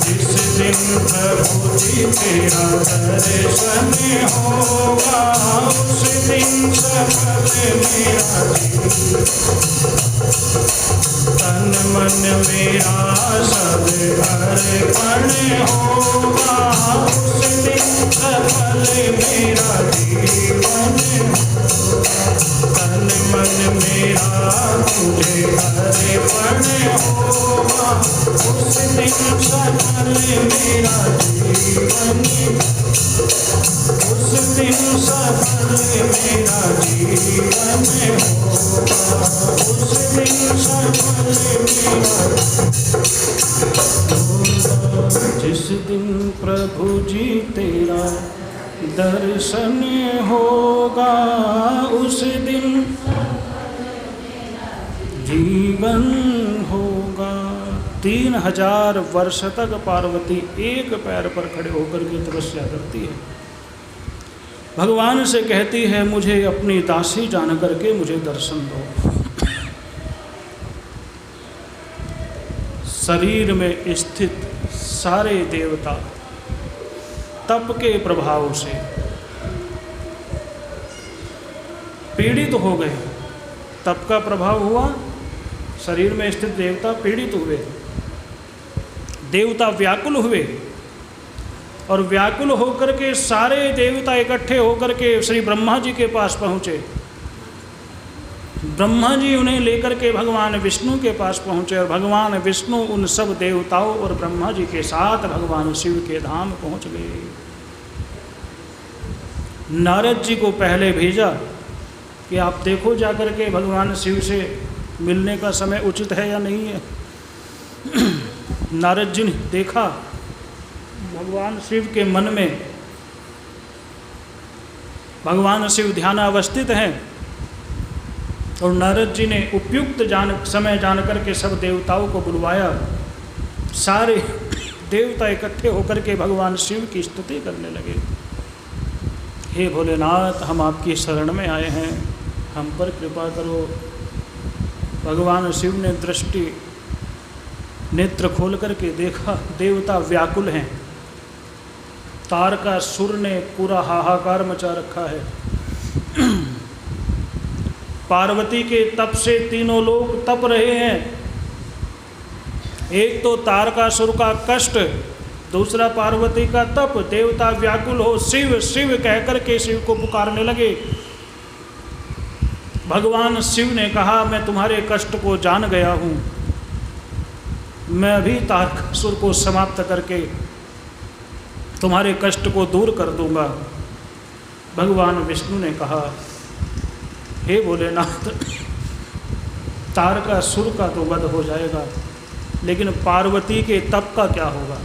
जिस दिन प्रभु जी तेरा दर्शन होगा, उस दिन सफल मेरा जीवन। तन मन मेरा सब अर्पण होगा, उस दिन सफल मेरा जीवन होगा। तन मन मेरा तुझे अर्पण होगा, उस दिन सफल मेरा जीवन। उस दिन सफल मेरा जीवन होगा, उस दिन सफल मेरा होगा। जिस दिन प्रभु जी तेरा दर्शन होगा, उस दिन जीवन होगा। 3000 वर्ष तक पार्वती एक पैर पर खड़े होकर के तपस्या करती है। भगवान से कहती है मुझे अपनी दासी जान करके मुझे दर्शन दो। शरीर में स्थित सारे देवता तप के प्रभाव से पीड़ित हो गए। तप का प्रभाव हुआ, शरीर में स्थित देवता पीड़ित हुए, देवता व्याकुल हुए। और व्याकुल होकर के सारे देवता इकट्ठे होकर के श्री ब्रह्मा जी के पास पहुँचे। ब्रह्मा जी उन्हें लेकर के भगवान विष्णु के पास पहुँचे और भगवान विष्णु उन सब देवताओं और ब्रह्मा जी के साथ भगवान शिव के धाम पहुँच गए। नारद जी को पहले भेजा कि आप देखो जाकर के भगवान शिव से मिलने का समय उचित है या नहीं है। नारद जी ने देखा भगवान शिव के मन में भगवान शिव ध्यानावस्थित हैं और नारद जी ने उपयुक्त समय जान करके सब देवताओं को बुलवाया। सारे देवता इकट्ठे होकर के भगवान शिव की स्तुति करने लगे। हे भोलेनाथ, हम आपकी शरण में आए हैं, हम पर कृपा करो। भगवान शिव ने दृष्टि नेत्र खोल करके देखा, देवता व्याकुल हैं। तारकासुर ने पूरा हाहाकार मचा रखा है। पार्वती के तप से तीनों लोग तप रहे हैं। एक तो तारकासुर का कष्ट, दूसरा पार्वती का तप। देवता व्याकुल हो, शिव शिव कह करके शिव को पुकारने लगे। भगवान शिव ने कहा, मैं तुम्हारे कष्ट को जान गया हूँ, मैं अभी तारकासुर को समाप्त करके तुम्हारे कष्ट को दूर कर दूंगा। भगवान विष्णु ने कहा, हे भोलेनाथ, तारकासुर का तो वध हो जाएगा, लेकिन पार्वती के तप का क्या होगा।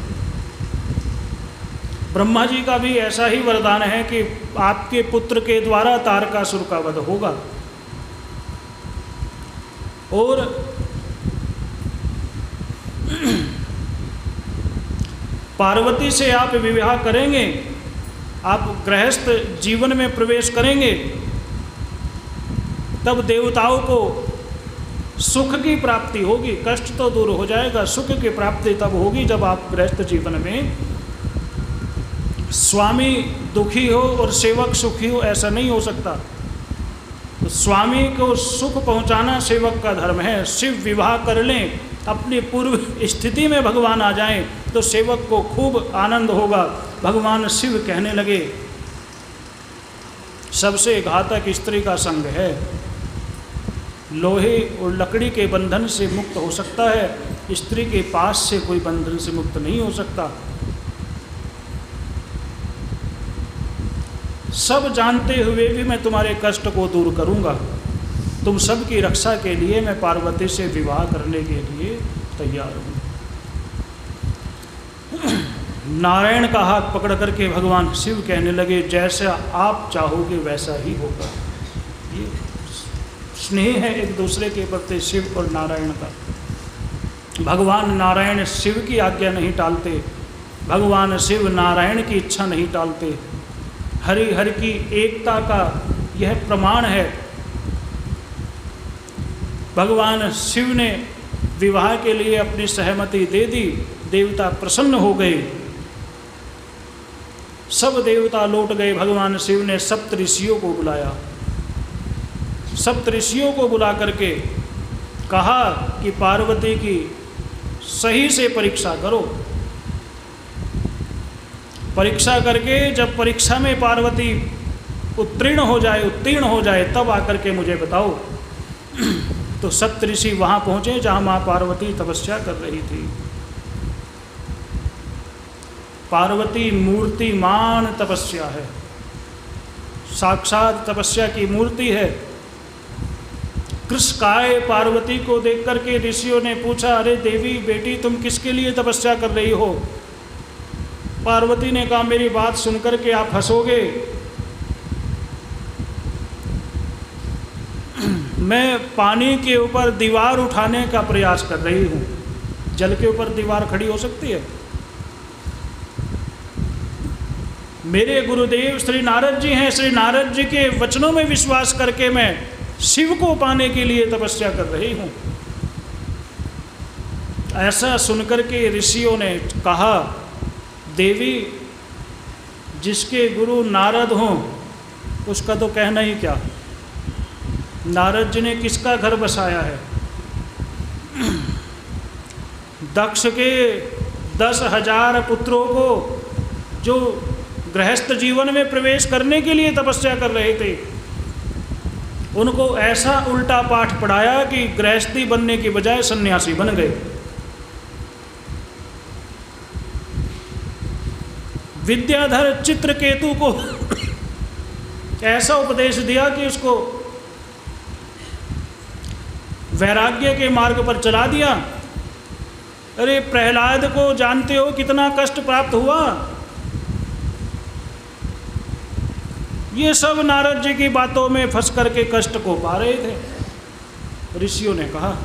ब्रह्मा जी का भी ऐसा ही वरदान है कि आपके पुत्र के द्वारा तारकासुर का वध होगा। और पार्वती से आप विवाह करेंगे, आप गृहस्थ जीवन में प्रवेश करेंगे, तब देवताओं को सुख की प्राप्ति होगी। कष्ट तो दूर हो जाएगा, सुख की प्राप्ति तब होगी जब आप गृहस्थ जीवन में स्वामी दुखी हो और सेवक सुखी हो, ऐसा नहीं हो सकता। तो स्वामी को सुख पहुंचाना सेवक का धर्म है। शिव विवाह कर लें, अपनी पूर्व स्थिति में भगवान आ जाएं तो सेवक को खूब आनंद होगा। भगवान शिव कहने लगे, सबसे घातक स्त्री का संग है। लोहे और लकड़ी के बंधन से मुक्त हो सकता है, स्त्री के पास से कोई बंधन से मुक्त नहीं हो सकता। सब जानते हुए भी मैं तुम्हारे कष्ट को दूर करूंगा। तुम सब की रक्षा के लिए मैं पार्वती से विवाह करने के लिए तैयार हूँ। नारायण का हाथ पकड़ करके भगवान शिव कहने लगे, जैसा आप चाहोगे वैसा ही होगा। ये स्नेह है एक दूसरे के प्रति शिव और नारायण का। भगवान नारायण शिव की आज्ञा नहीं टालते, भगवान शिव नारायण की इच्छा नहीं टालते। हरि हरि की एकता का यह प्रमाण है। भगवान शिव ने विवाह के लिए अपनी सहमति दे दी, देवता प्रसन्न हो गए, सब देवता लौट गए। भगवान शिव ने सप्त ऋषियों को बुलाया, सप्त ऋषियों को बुला करके कहा कि पार्वती की सही से परीक्षा करो। परीक्षा करके जब परीक्षा में पार्वती उत्तीर्ण हो जाए तब आकर के मुझे बताओ। तो सप्त ऋषि वहाँ पहुँचे जहाँ माँ पार्वती तपस्या कर रही थी। पार्वती मूर्तिमान तपस्या है, साक्षात तपस्या की मूर्ति है। कृष्णकाय पार्वती को देख करके ऋषियों ने पूछा, अरे देवी बेटी तुम किसके लिए तपस्या कर रही हो? पार्वती ने कहा, मेरी बात सुनकर के आप हंसोगे, मैं पानी के ऊपर दीवार उठाने का प्रयास कर रही हूँ। जल के ऊपर दीवार खड़ी हो सकती है? मेरे गुरुदेव श्री नारद जी हैं, श्री नारद जी के वचनों में विश्वास करके मैं शिव को पाने के लिए तपस्या कर रही हूँ। ऐसा सुनकर के ऋषियों ने कहा, देवी जिसके गुरु नारद हों उसका तो कहना ही क्या। नारद जी ने किसका घर बसाया है? दक्ष के 10,000 पुत्रों को जो गृहस्थ जीवन में प्रवेश करने के लिए तपस्या कर रहे थे, उनको ऐसा उल्टा पाठ पढ़ाया कि गृहस्थी बनने के बजाय सन्यासी बन गए। विद्याधर चित्रकेतु को ऐसा उपदेश दिया कि उसको वैराग्य के मार्ग पर चला दिया। अरे प्रहलाद को जानते हो कितना कष्ट प्राप्त हुआ? ये सब नारद जी की बातों में फंस करके कष्ट को पा रहे थे। ऋषियों ने कहा,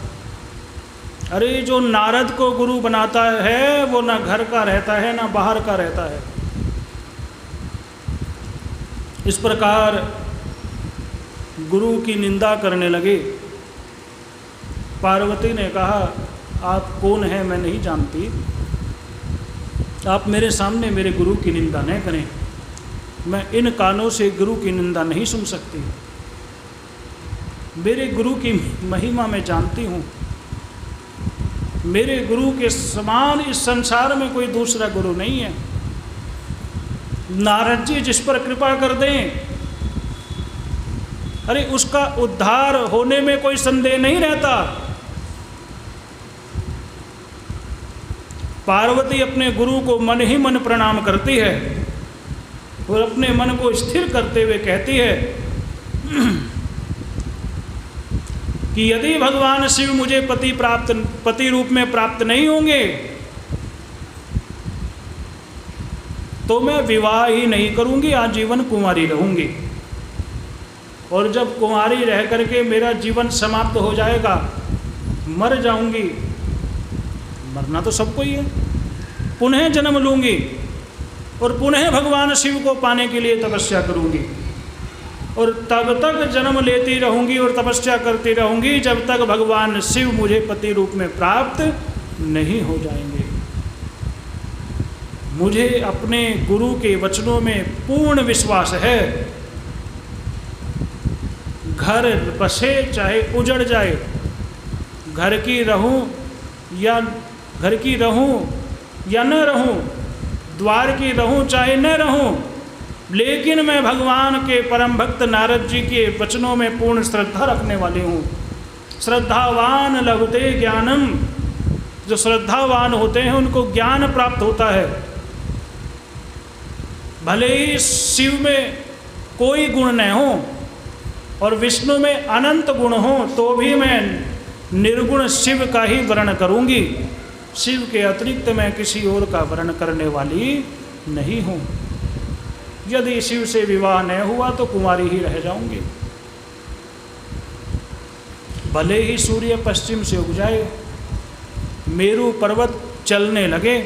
अरे जो नारद को गुरु बनाता है वो ना घर का रहता है ना बाहर का रहता है। इस प्रकार गुरु की निंदा करने लगे। पार्वती ने कहा, आप कौन हैं मैं नहीं जानती, आप मेरे सामने मेरे गुरु की निंदा न करें। मैं इन कानों से गुरु की निंदा नहीं सुन सकती। मेरे गुरु की महिमा मैं जानती हूँ। मेरे गुरु के समान इस संसार में कोई दूसरा गुरु नहीं है। नारद जी जिस पर कृपा कर दें, अरे उसका उद्धार होने में कोई संदेह नहीं रहता। पार्वती अपने गुरु को मन ही मन प्रणाम करती है और अपने मन को स्थिर करते हुए कहती है कि यदि भगवान शिव मुझे पति रूप में प्राप्त नहीं होंगे तो मैं विवाह ही नहीं करूंगी, आजीवन कुंवारी रहूंगी। और जब कुंवारी रह करके मेरा जीवन समाप्त हो जाएगा, मर जाऊंगी, मरना तो सबको ही है, पुनः जन्म लूंगी और पुनः भगवान शिव को पाने के लिए तपस्या करूंगी। और तब तक जन्म लेती रहूंगी और तपस्या करती रहूंगी जब तक भगवान शिव मुझे पति रूप में प्राप्त नहीं हो जाएंगे। मुझे अपने गुरु के वचनों में पूर्ण विश्वास है। घर बसे चाहे उजड़ जाए, घर की रहूं या न रहूं, द्वार की रहूं चाहे न रहूं, लेकिन मैं भगवान के परम भक्त नारद जी के वचनों में पूर्ण श्रद्धा रखने वाली हूँ। श्रद्धावान लभते ज्ञानम, जो श्रद्धावान होते हैं उनको ज्ञान प्राप्त होता है। भले ही शिव में कोई गुण न हो और विष्णु में अनंत गुण हो, तो भी मैं निर्गुण शिव का ही वर्ण करूँगी। शिव के अतिरिक्त मैं किसी और का वर्ण करने वाली नहीं हूँ। यदि शिव से विवाह न हुआ तो कुंवारी ही रह जाऊंगी। भले ही सूर्य पश्चिम से उग जाए, मेरू पर्वत चलने लगे,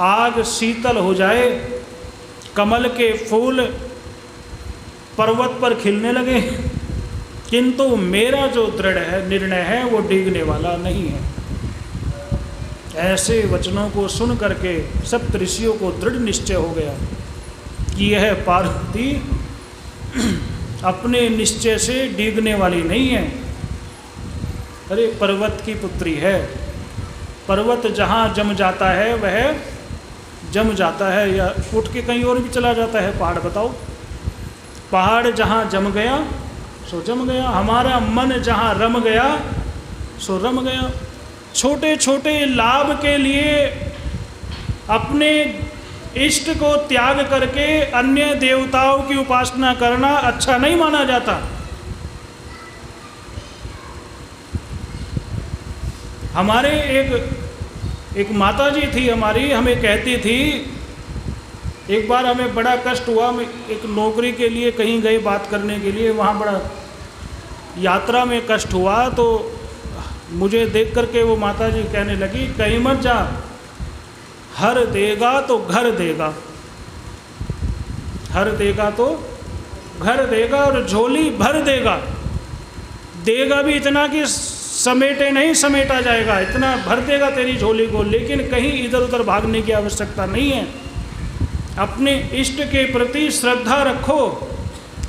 आग शीतल हो जाए, कमल के फूल पर्वत पर खिलने लगे, किंतु मेरा जो दृढ़ है निर्णय है वो डिगने वाला नहीं है। ऐसे वचनों को सुन करके सप्त ऋषियों को दृढ़ निश्चय हो गया कि यह पार्वती अपने निश्चय से डिगने वाली नहीं है। अरे पर्वत की पुत्री है, पर्वत जहाँ जम जाता है वह जम जाता है या उठ के कहीं और भी चला जाता है। पहाड़ बताओ, पहाड़ जहाँ जम गया सो जम गया, हमारा मन जहाँ रम गया सो रम गया। छोटे छोटे लाभ के लिए अपने इष्ट को त्याग करके अन्य देवताओं की उपासना करना अच्छा नहीं माना जाता। हमारे एक माता जी थी हमारी, हमें कहती थी, एक बार हमें बड़ा कष्ट हुआ, एक नौकरी के लिए कहीं गए बात करने के लिए, वहाँ बड़ा यात्रा में कष्ट हुआ, तो मुझे देख करके वो माता जी कहने लगी, कहीं मत जा, हर देगा तो घर देगा, हर देगा तो घर देगा और झोली भर देगा। देगा भी इतना कि समेटे नहीं समेटा जाएगा, इतना भर देगा तेरी झोली को, लेकिन कहीं इधर उधर भागने की आवश्यकता नहीं है। अपने इष्ट के प्रति श्रद्धा रखो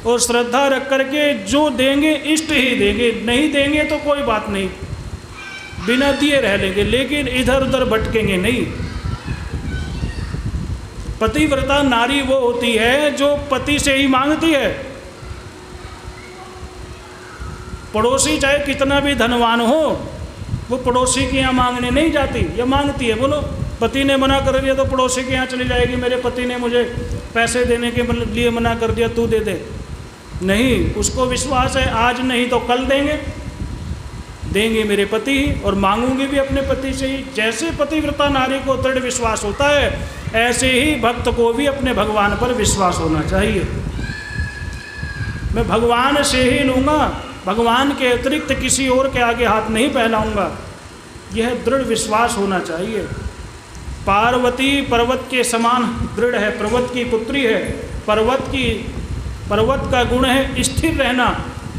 और श्रद्धा रख करके जो देंगे इष्ट ही देंगे, नहीं देंगे तो कोई बात नहीं, बिना दिए रह लेंगे, लेकिन इधर उधर भटकेंगे नहीं। पतिव्रता नारी वो होती है जो पति से ही मांगती है। पड़ोसी चाहे कितना भी धनवान हो, वो पड़ोसी के यहाँ मांगने नहीं जाती, या मांगती है। बोलो, पति ने मना कर दिया तो पड़ोसी के यहाँ चली जाएगी, मेरे पति ने मुझे पैसे देने के लिए मना कर दिया, तू दे दे। नहीं, उसको विश्वास है आज नहीं तो कल देंगे, देंगे मेरे पति ही, और मांगूंगी भी अपने पति से ही। जैसे पतिव्रता नारी को दृढ़ विश्वास होता है, ऐसे ही भक्त को भी अपने भगवान पर विश्वास होना चाहिए। मैं भगवान से ही लूँगा, भगवान के अतिरिक्त किसी और के आगे हाथ नहीं फैलाऊंगा, यह दृढ़ विश्वास होना चाहिए। पार्वती पर्वत के समान दृढ़ है, पर्वत की पुत्री है, पर्वत का गुण है स्थिर रहना।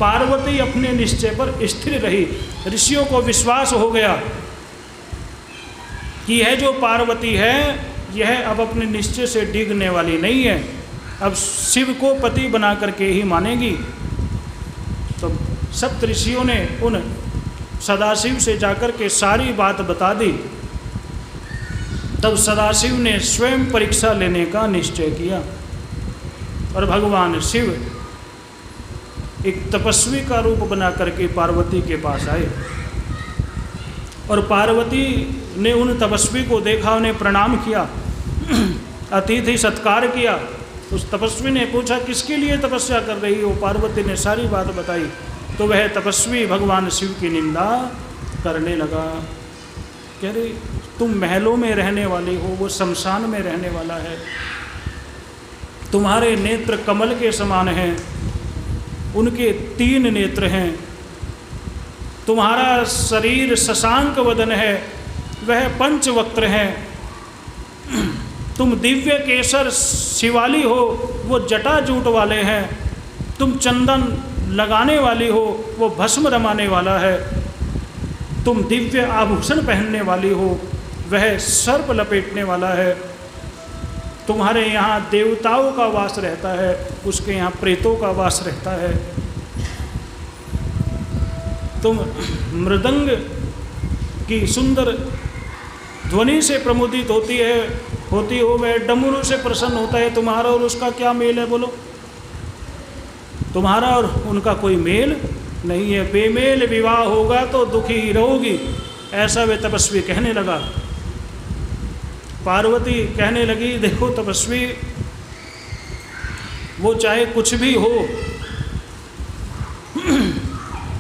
पार्वती अपने निश्चय पर स्थिर रही। ऋषियों को विश्वास हो गया कि यह जो पार्वती है यह अब अपने निश्चय से डिगने वाली नहीं है, अब शिव को पति बना करके ही मानेगी। तो सप्त ऋषियों ने उन सदाशिव से जाकर के सारी बात बता दी। तब सदाशिव ने स्वयं परीक्षा लेने का निश्चय किया और भगवान शिव एक तपस्वी का रूप बना करके पार्वती के पास आए। और पार्वती ने उन तपस्वी को देखा, उन्हें प्रणाम किया, अतिथि सत्कार किया। उस तपस्वी ने पूछा, किसके लिए तपस्या कर रही हो? पार्वती ने सारी बात बताई। तो वह तपस्वी भगवान शिव की निंदा करने लगा। कह रही, तुम महलों में रहने वाली हो, वो शमशान में रहने वाला है। तुम्हारे नेत्र कमल के समान हैं, उनके 3 नेत्र हैं। तुम्हारा शरीर शशांक वदन है, वह पंचवक्त्र हैं। तुम दिव्य केसर शिवाली हो, वो जटा जूट वाले हैं। तुम चंदन लगाने वाली हो, वो भस्म रमाने वाला है। तुम दिव्य आभूषण पहनने वाली हो, वह सर्प लपेटने वाला है। तुम्हारे यहाँ देवताओं का वास रहता है, उसके यहाँ प्रेतों का वास रहता है। तुम मृदंग की सुंदर ध्वनि से प्रमुदित होती हो, वह डमरू से प्रसन्न होता है। तुम्हारा और उसका क्या मेल है बोलो? तुम्हारा और उनका कोई मेल नहीं है। बेमेल विवाह होगा तो दुखी ही रहोगी, ऐसा वे तपस्वी कहने लगा। पार्वती कहने लगी, देखो तपस्वी, वो चाहे कुछ भी हो,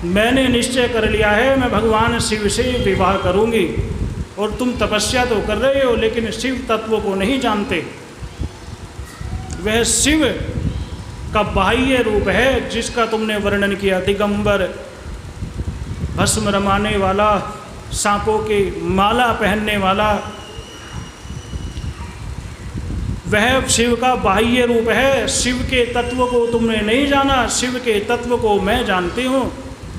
मैंने निश्चय कर लिया है, मैं भगवान शिव से विवाह करूंगी। और तुम तपस्या तो कर रहे हो, लेकिन शिव तत्व को नहीं जानते। वह शिव का बाह्य रूप है जिसका तुमने वर्णन किया, दिगंबर, भस्म रमाने वाला, सांपों की माला पहनने वाला, वह शिव का बाह्य रूप है। शिव के तत्व को तुमने नहीं जाना, शिव के तत्व को मैं जानती हूँ।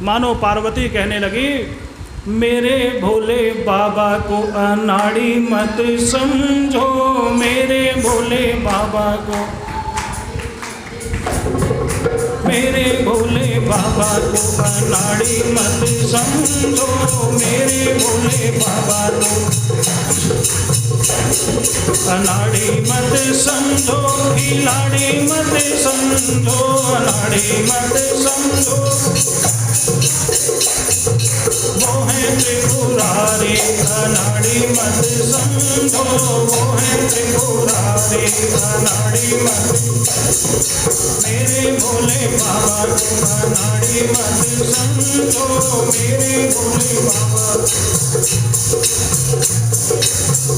मानो पार्वती कहने लगी, मेरे भोले बाबा को अनाड़ी मत समझो, मेरे भोले बाबा को, मेरे भोले बाबा को अनाड़ी मत समझो, मेरे भोले बाबा को अनाड़ी मत समझो, खिलाड़ी मत समझो, अनाड़ी मत समझो। वो है त्रिपुरारी, अनाड़ी मत समझो, वो है त्रिपुरारी, अनाड़ी मत। मेरे भोले बाबा को अनाड़ी मत समझो, मेरे भोले बाबा,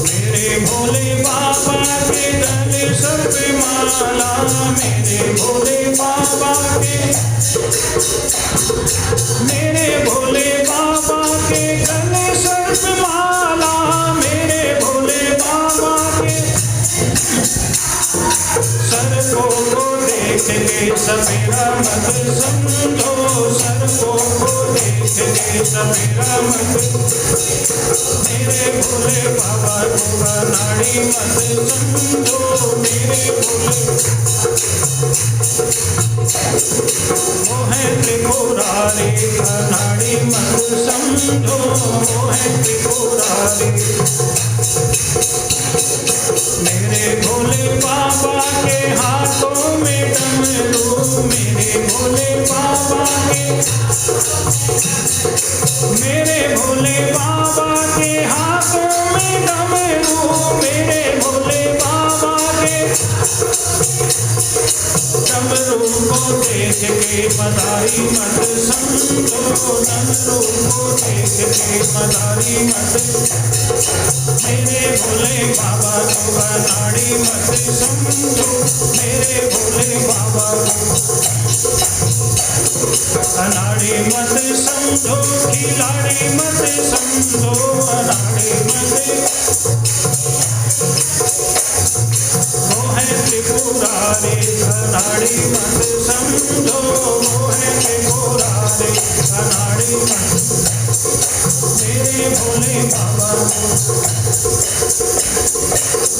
मेरे भोले बाबा के गले सर्प माला, मेरे भोले बाबा के, मेरे भोले बाबा के गले सर्प माला, मेरे भोले बाबा के। सर्पों को देख के सवेरा मत समझो, सर्पों को देख के सवेरा मत। मेरे भोले बाबा को अनाड़ी मत समझो, मेरे भोले, वो है त्रिपुरारी, अनाड़ी मत समझो, वो है त्रिपुरारी। मेरे भोले बाबा के हाथों में डमरू, मेरे भोले बाबा के, मेरे भोले बाबा के हाथों में डमरू, मेरे भोले बाबा के। डमरू को देख के मदारी मत समझो, डमरू को देख के मदारी मत। मेरे भोले बाबा को अनाड़ी मत समझो, मेरे भोले बाबा को अनाड़ी मत समझो, खिलाड़ी मत समझो, अनाड़ी मत। वो है त्रिपुरारी, अनाड़ी मत समझो, वो है त्रिपुरारी, अनाड़ी मत। मेरे भोले बाबा को,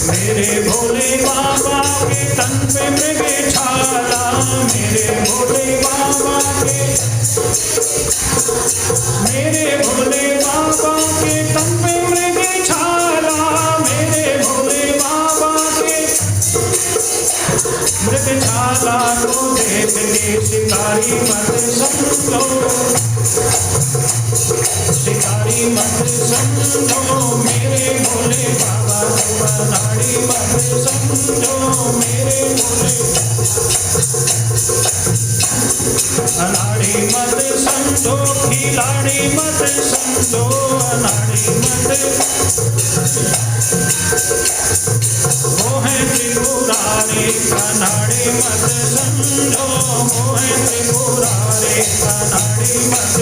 मेरे भोले बाबा के तन पे मृग छाला, मेरे भोले बाबा के, मेरे भोले बाबा के तन पे मृग छाला, मेरे भोले बाबा के। मृग छाला को देख के शिकारी मत समझो, शिकारी मत समझो, मेरे भोले बाबा को अनाड़ी मत समझो, मेरे भोले अनाड़ी मत समझो, खिलाड़ी मत समझो, अनाड़ी मत। वो है त्रिपुरारी, अनाड़ी मत समझो, वो है त्रिपुरारी, अनाड़ी मत।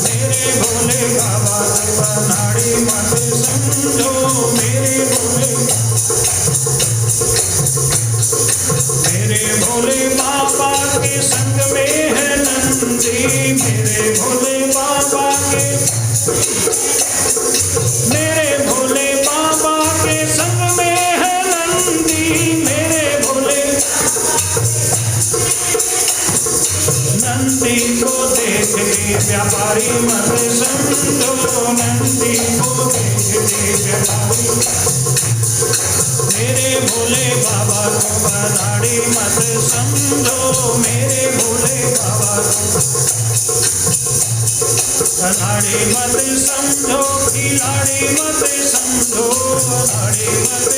मेरे भोले बाबा को अनाड़ी मत समझो, मेरे भोले, मेरे भोले बाबा भेदे व्यापारी मत समझो, नंदी को भेदे व्यापारी। मेरे भोले बाबा को अनाड़ी मत समझो, मेरे भोले बाबा को अनाड़ी मत समझो, खिलाड़ी मत समझो, अनाड़ी मत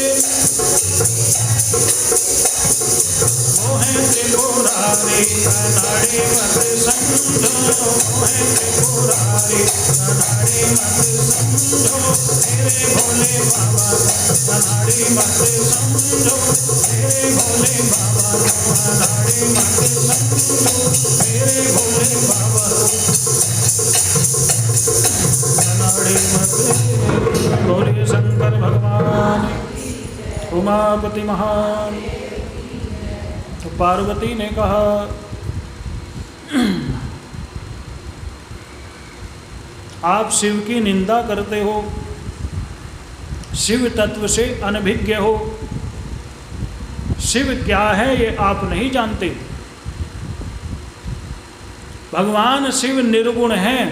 मोहे त्रिपुरारी, अनाड़ी मत समझो, मोहे त्रिपुरारी, अनाड़ी मत समझो, मेरे भोले बाबा को अनाड़ी मत समझो, मेरे भोले बाबा को अनाड़ी मत समझो, मेरे भोले बाबा को अनाड़ी मत। बोलिए शंकर भगवान, उमापति महान। तो पार्वती ने कहा, आप शिव की निंदा करते हो, शिव तत्व से अनभिज्ञ हो, शिव क्या है ये आप नहीं जानते। भगवान शिव निर्गुण हैं,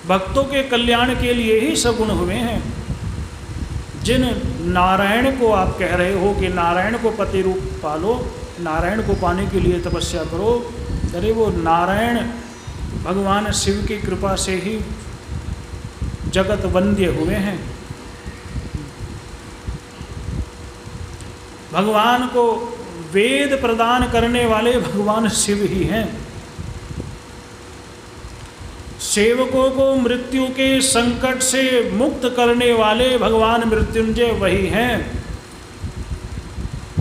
भक्तों के कल्याण के लिए ही सगुण हुए हैं। जिन नारायण को आप कह रहे हो कि नारायण को पति रूप पालो, नारायण को पाने के लिए तपस्या करो, अरे वो नारायण भगवान शिव की कृपा से ही जगत वंद्य हुए हैं। भगवान को वेद प्रदान करने वाले भगवान शिव ही हैं। सेवकों को मृत्यु के संकट से मुक्त करने वाले भगवान मृत्युंजय वही हैं।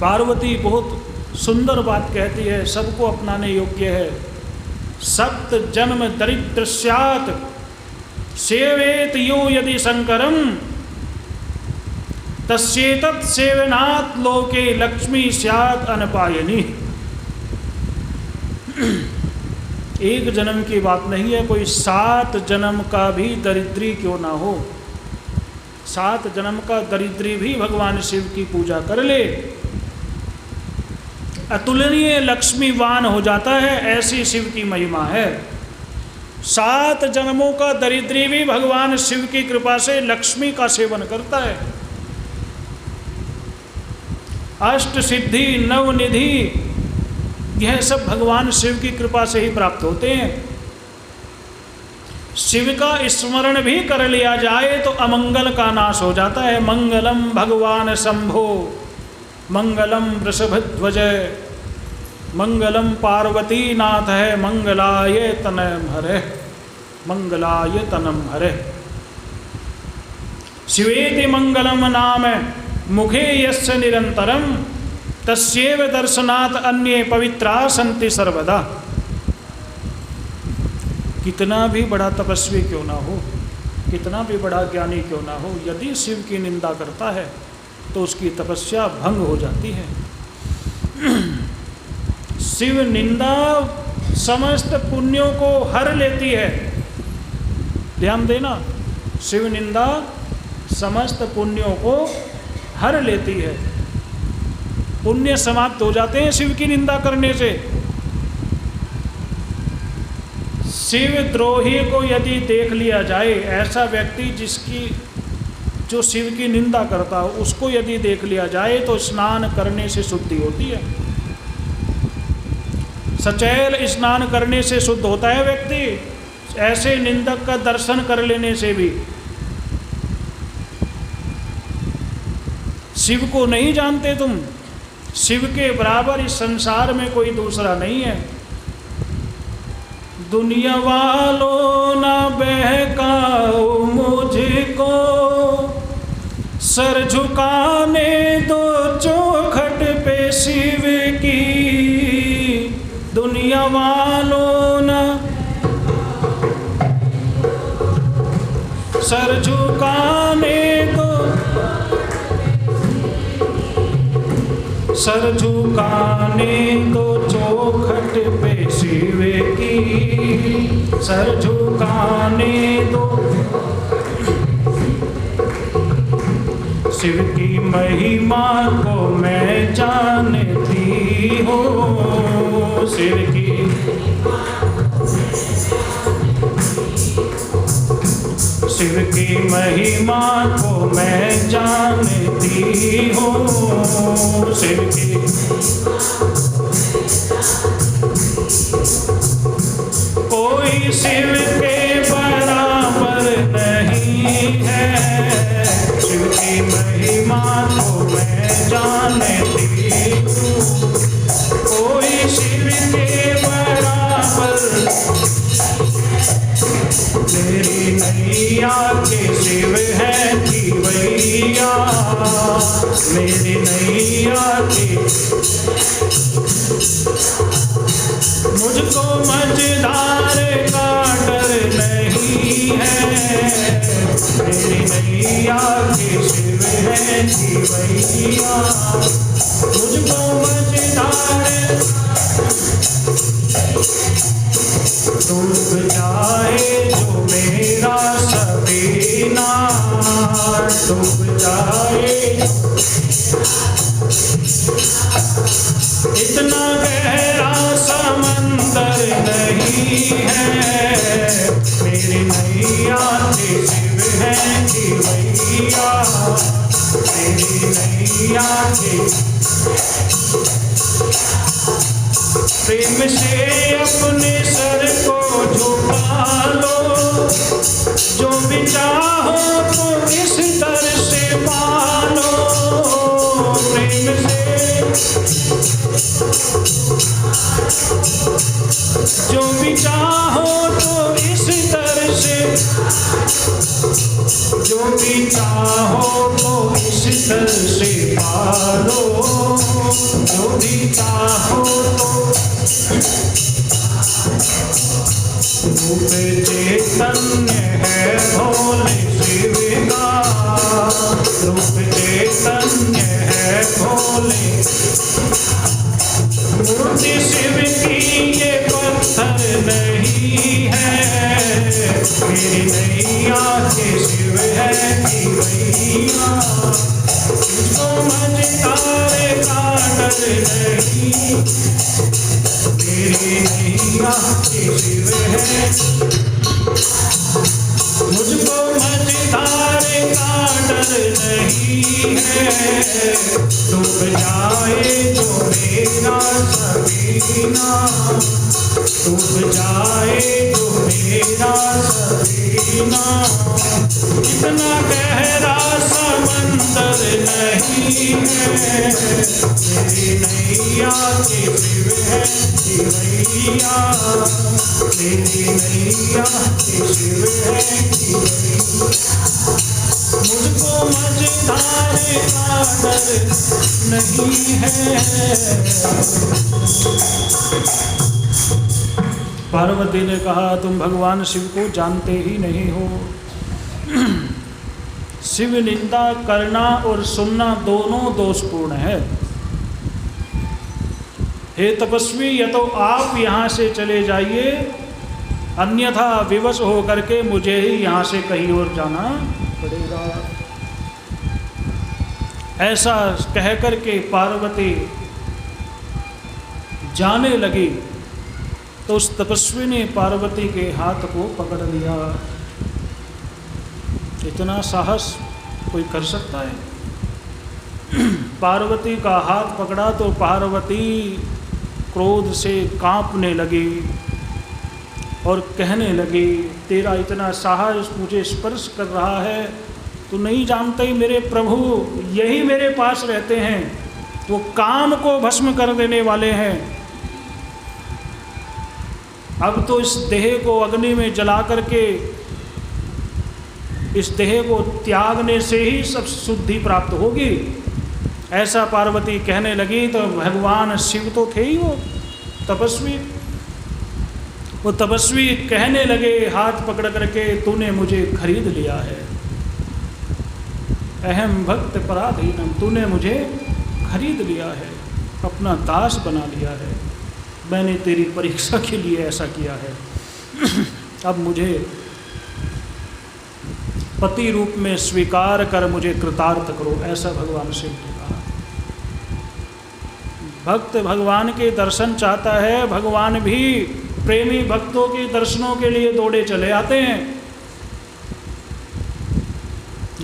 पार्वती बहुत सुंदर बात कहती है, सबको अपनाने योग्य है। सप्त जन्म दरिद्र स्यात् सेवेत यो यदि शंकरम तस्येतत् सेवनात् लोके लक्ष्मी स्यात् अनपायनी। एक जन्म की बात नहीं है, कोई 7 जन्म का भी दरिद्री क्यों ना हो, 7 जन्म का दरिद्री भी भगवान शिव की पूजा कर ले, अतुलनीय लक्ष्मीवान हो जाता है। ऐसी शिव की महिमा है। 7 जन्मों का दरिद्री भी भगवान शिव की कृपा से लक्ष्मी का सेवन करता है। अष्ट सिद्धि नवनिधि यह सब भगवान शिव की कृपा से ही प्राप्त होते हैं। शिव का स्मरण भी कर लिया जाए तो अमंगल का नाश हो जाता है। मंगलम भगवान शंभो, मंगलम वृषभध्वज, मंगलम पार्वती नाथ है, मंगलाय तनम हरे, मंगलाय तनम हरे। शिवेति मंगलम नाम मुखे यस्य निरंतरम तस्यैव दर्शनात् अन्ये पवित्रा सन्ति सर्वदा। कितना भी बड़ा तपस्वी क्यों ना हो, कितना भी बड़ा ज्ञानी क्यों ना हो, यदि शिव की निंदा करता है तो उसकी तपस्या भंग हो जाती है। शिव निंदा समस्त पुण्यों को हर लेती है। ध्यान देना, शिव निंदा समस्त पुण्यों को हर लेती है। पुण्य समाप्त हो जाते हैं शिव की निंदा करने से। शिव द्रोही को यदि देख लिया जाए, ऐसा व्यक्ति जिसकी जो शिव की निंदा करता हो, उसको यदि देख लिया जाए तो स्नान करने से शुद्धि होती है। सचैल स्नान करने से शुद्ध होता है व्यक्ति, ऐसे निंदक का दर्शन कर लेने से भी। शिव को नहीं जानते तुम, शिव के बराबर इस संसार में कोई दूसरा नहीं है। दुनिया वालों ना बहकाओ मुझको, सर झुकाने दो चौखट पे शिव की। दुनिया वालों ना सर झुकाने दो, सर झुकाने दो चौखट पे शिव की, सर झुकाने दो। शिव की महिमा को मैं जानती हूँ, शिव की शिव की महिमा को मैं जानती हूँ। शिव की कोई शिव के बराबर नहीं है। शिव की महिमा को मैं जानती हूँ। कोई शिव के बराबर मेरी नैया के शिव है जीवैया। मेरी नैया के मुझको मझधार का डर नहीं है। मेरी नैया के शिव है जीवैया। मुझको मझधार डूब जाए जो मेरा सफीना, डूब जाए इतना गहरा समंदर नहीं है। मेरी नैया के शिव है जीवैया। मेरी नैया के प्रेम से अपने सर को झुका लो। जो भी चाहो तो इस दर से पालो। प्रेम से जो भी चाहो तो इस दर से, जो भी चाहो तो इस दर से पालो। जो भी चाहो तो रूप चैतन्य है भोले शिव का। रूप चैतन्य है भोले। मूर्ति शिव की ये पत्थर नहीं है। मेरी नैया के शिव है जीवैया। मुझको मझधार का डर नहीं। मेरी नैया के शिव है। मुझको मझधार का डर नहीं है। डूब जाए जो मेरा सफीना, डूब जाए जो मेरा सफीना। इतना गहरा समंदर नहीं है। मेरी नैया के शिव है जीवैया। मेरी नैया के शिव है जीवैया। मुझको मझधार का डर नहीं है। पार्वती ने कहा, तुम भगवान शिव को जानते ही नहीं हो। शिव निंदा करना और सुनना दोनों दोषपूर्ण है। हे तपस्वी, या तो आप यहाँ से चले जाइए, अन्यथा विवश होकर के मुझे ही यहाँ से कहीं और जाना पड़ेगा। ऐसा कहकर के पार्वती जाने लगी तो उस तपस्वी ने पार्वती के हाथ को पकड़ लिया। इतना साहस कोई कर सकता है? पार्वती का हाथ पकड़ा तो पार्वती क्रोध से कांपने लगी और कहने लगी, तेरा इतना साहस मुझे स्पर्श कर रहा है, तू नहीं जानता ही मेरे प्रभु यही मेरे पास रहते हैं, वो काम को भस्म कर देने वाले हैं। अब तो इस देह को अग्नि में जला करके इस देह को त्यागने से ही सब शुद्धि प्राप्त होगी। ऐसा पार्वती कहने लगी तो भगवान शिव तो थे ही वो तपस्वी कहने लगे हाथ पकड़ करके, तूने मुझे खरीद लिया है, अहम भक्त पराधीनम, तूने मुझे खरीद लिया है, अपना दास बना लिया है, मैंने तेरी परीक्षा के लिए ऐसा किया है। अब मुझे पति रूप में स्वीकार कर मुझे कृतार्थ करो, ऐसा भगवान शिव ने कहा। भक्त भगवान के दर्शन चाहता है, भगवान भी प्रेमी भक्तों के दर्शनों के लिए दौड़े चले आते हैं।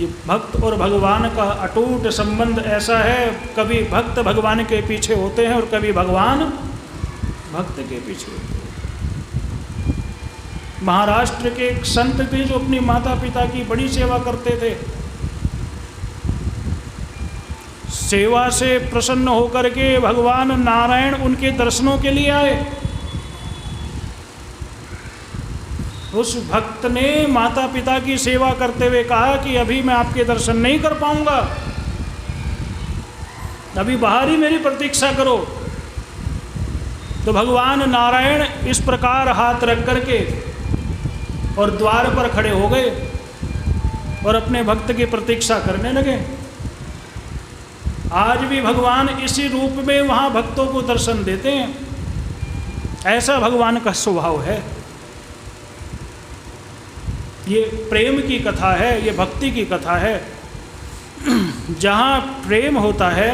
ये भक्त और भगवान का अटूट संबंध ऐसा है, कभी भक्त भगवान के पीछे होते हैं और कभी भगवान भक्त के पीछे होते हैं। महाराष्ट्र के एक संत थे जो अपनी माता पिता की बड़ी सेवा करते थे। सेवा से प्रसन्न होकर के भगवान नारायण उनके दर्शनों के लिए आए। उस भक्त ने माता पिता की सेवा करते हुए कहा कि अभी मैं आपके दर्शन नहीं कर पाऊंगा, अभी बाहर ही मेरी प्रतीक्षा करो। तो भगवान नारायण इस प्रकार हाथ रख करके और द्वार पर खड़े हो गए और अपने भक्त की प्रतीक्षा करने लगे। आज भी भगवान इसी रूप में वहाँ भक्तों को दर्शन देते हैं। ऐसा भगवान का स्वभाव है। ये प्रेम की कथा है, ये भक्ति की कथा है। जहाँ प्रेम होता है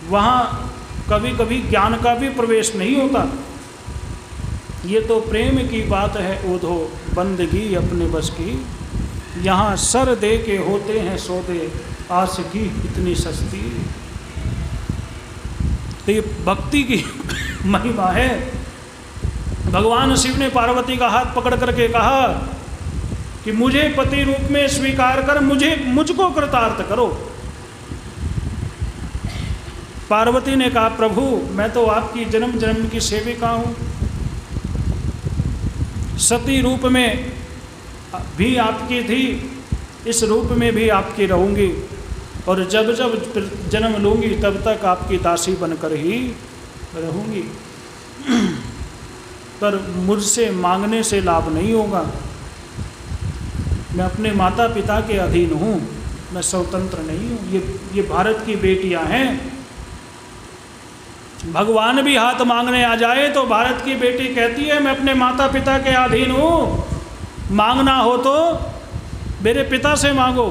वहाँ कभी कभी ज्ञान का भी प्रवेश नहीं होता। ये तो प्रेम की बात है ओधो बंदगी अपने बस की, यहाँ सर दे के होते हैं सौदे आस की इतनी सस्ती। तो ये भक्ति की महिमा है। भगवान शिव ने पार्वती का हाथ पकड़ करके कहा कि मुझे पति रूप में स्वीकार कर, मुझको कृतार्थ करो। पार्वती ने कहा प्रभु मैं तो आपकी जन्म जन्म की सेविका हूँ, सती रूप में भी आपकी थी, इस रूप में भी आपकी रहूँगी और जब जब जन्म लूँगी तब तक आपकी दासी बनकर ही रहूँगी। पर मुझसे मांगने से लाभ नहीं होगा, मैं अपने माता पिता के अधीन हूँ, मैं स्वतंत्र नहीं हूँ। ये भारत की बेटियाँ हैं। भगवान भी हाथ मांगने आ जाए तो भारत की बेटी कहती है मैं अपने माता पिता के अधीन हूँ, मांगना हो तो मेरे पिता से मांगो।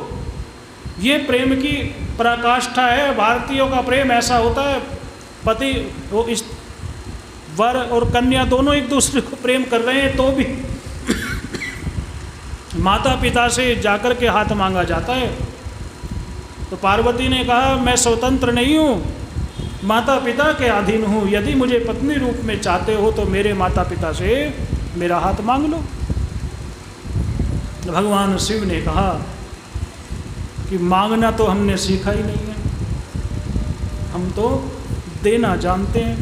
ये प्रेम की पराकाष्ठा है। भारतीयों का प्रेम ऐसा होता है, पति वो इस वर और कन्या दोनों एक दूसरे को प्रेम कर रहे हैं तो भी माता पिता से जाकर के हाथ मांगा जाता है। तो पार्वती ने कहा मैं स्वतंत्र नहीं हूँ, माता पिता के अधीन हूँ, यदि मुझे पत्नी रूप में चाहते हो तो मेरे माता पिता से मेरा हाथ मांग लो। भगवान शिव ने कहा कि मांगना तो हमने सीखा ही नहीं है, हम तो देना जानते हैं,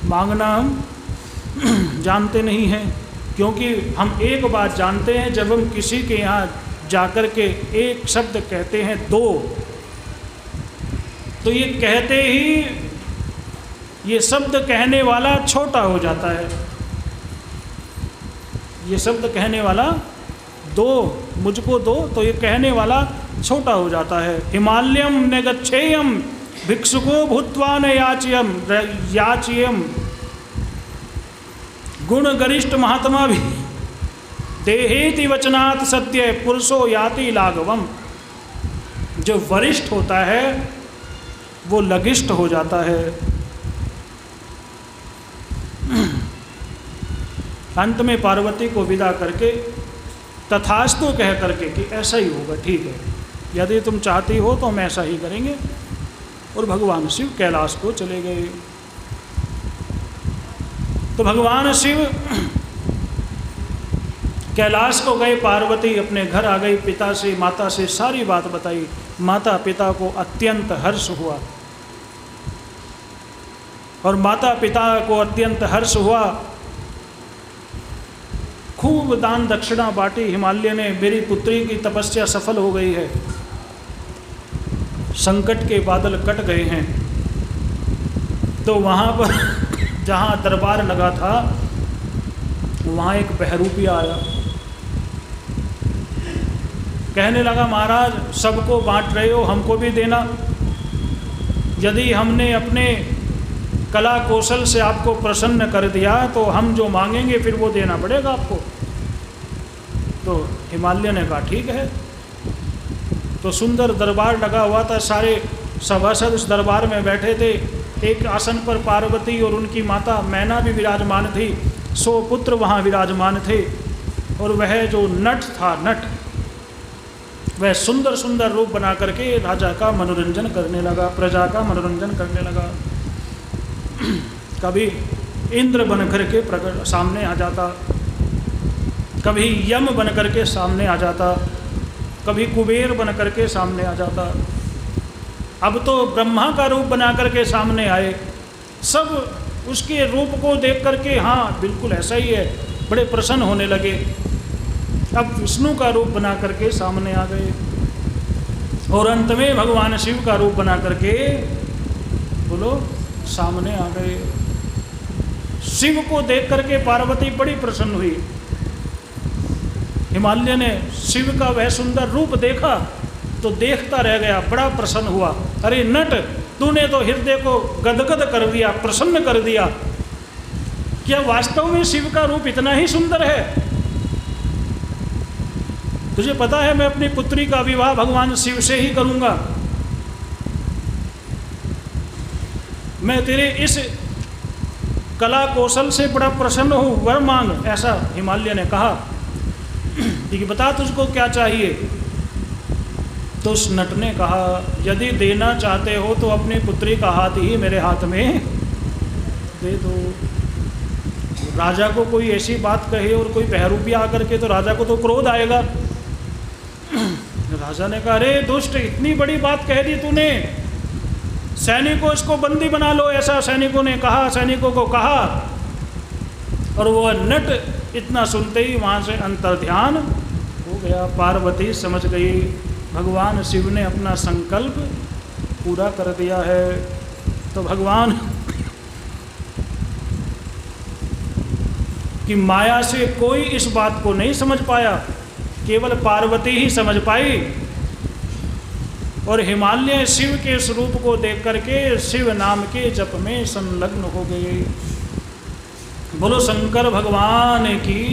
मांगना हम जानते नहीं हैं। क्योंकि हम एक बात जानते हैं, जब हम किसी के यहाँ जाकर के एक शब्द कहते हैं दो, तो ये कहते ही ये शब्द कहने वाला छोटा हो जाता है। ये शब्द कहने वाला दो, मुझको दो, तो ये कहने वाला छोटा हो जाता है। हिमालयम न गच्छेयम भिक्षुको भूत्वा न याच्यम। गुण गरिष्ठ महात्मा भी देहेति वचनात् सत्य पुरुषो याति लाघवम। जो वरिष्ठ होता है वो लघिष्ठ हो जाता है। अंत में पार्वती को विदा करके तथास्तु कह करके कि ऐसा ही होगा, ठीक है, यदि तुम चाहती हो तो हम ऐसा ही करेंगे। और भगवान शिव कैलाश को चले गए। तो भगवान शिव कैलाश को गए, पार्वती अपने घर आ गई, पिता से माता से सारी बात बताई। माता पिता को अत्यंत हर्ष हुआ और माता पिता को अत्यंत हर्ष हुआ। खूब दान दक्षिणा बांटी हिमालय ने, मेरी पुत्री की तपस्या सफल हो गई है, संकट के बादल कट गए हैं। तो वहाँ पर जहाँ दरबार लगा था वहाँ एक बहरूपिया आया, कहने लगा महाराज सबको बांट रहे हो, हमको भी देना। यदि हमने अपने कला कौशल से आपको प्रसन्न कर दिया तो हम जो मांगेंगे फिर वो देना पड़ेगा आपको। तो हिमालय ने कहा ठीक है। तो सुंदर दरबार लगा हुआ था, सारे सभासद उस दरबार में बैठे थे। एक आसन पर पार्वती और उनकी माता मैना भी विराजमान थी। 100 पुत्र वहाँ विराजमान थे। और वह जो नट था, नट वह सुंदर सुंदर रूप बना करके राजा का मनोरंजन करने लगा, प्रजा का मनोरंजन करने लगा। कभी इंद्र बन करके प्रकट सामने आ जाता, कभी यम बन करके सामने आ जाता, कभी कुबेर बन करके सामने आ जाता। अब तो ब्रह्मा का रूप बना करके सामने आए। सब उसके रूप को देख करके हाँ बिल्कुल ऐसा ही है, बड़े प्रसन्न होने लगे। अब विष्णु का रूप बना करके सामने आ गए और अंत में भगवान शिव का रूप बना करके बोलो सामने आ गए। शिव को देख करके पार्वती बड़ी प्रसन्न हुई। हिमालय ने शिव का वह सुंदर रूप देखा तो देखता रह गया, बड़ा प्रसन्न हुआ। अरे नट, तूने तो हृदय को गदगद कर दिया, प्रसन्न कर दिया। क्या वास्तव में शिव का रूप इतना ही सुंदर है? तुझे पता है मैं अपनी पुत्री का विवाह भगवान शिव से ही करूंगा। मैं तेरे इस कला कौशल से बड़ा प्रसन्न हूँ, वर मांग। ऐसा हिमालय ने कहा कि बता तुझको क्या चाहिए। तो उस नट ने कहा यदि देना चाहते हो तो अपनी पुत्री का हाथ ही मेरे हाथ में दे दो। राजा को कोई ऐसी बात कहे और कोई बहरूपी आकर के, तो राजा को तो क्रोध आएगा। राजा ने कहा अरे दुष्ट, इतनी बड़ी बात कह दी तूने, सैनिकों इसको बंदी बना लो। ऐसा सैनिकों ने कहा, सैनिकों को कहा, और वह नट इतना सुनते ही वहाँ से अंतर्ध्यान हो गया। पार्वती समझ गई भगवान शिव ने अपना संकल्प पूरा कर दिया है। तो भगवान की माया से कोई इस बात को नहीं समझ पाया, केवल पार्वती ही समझ पाई। और हिमालय शिव के स्वरूप को देख करके शिव नाम के जप में संलग्न हो गए। बोलो शंकर भगवान की।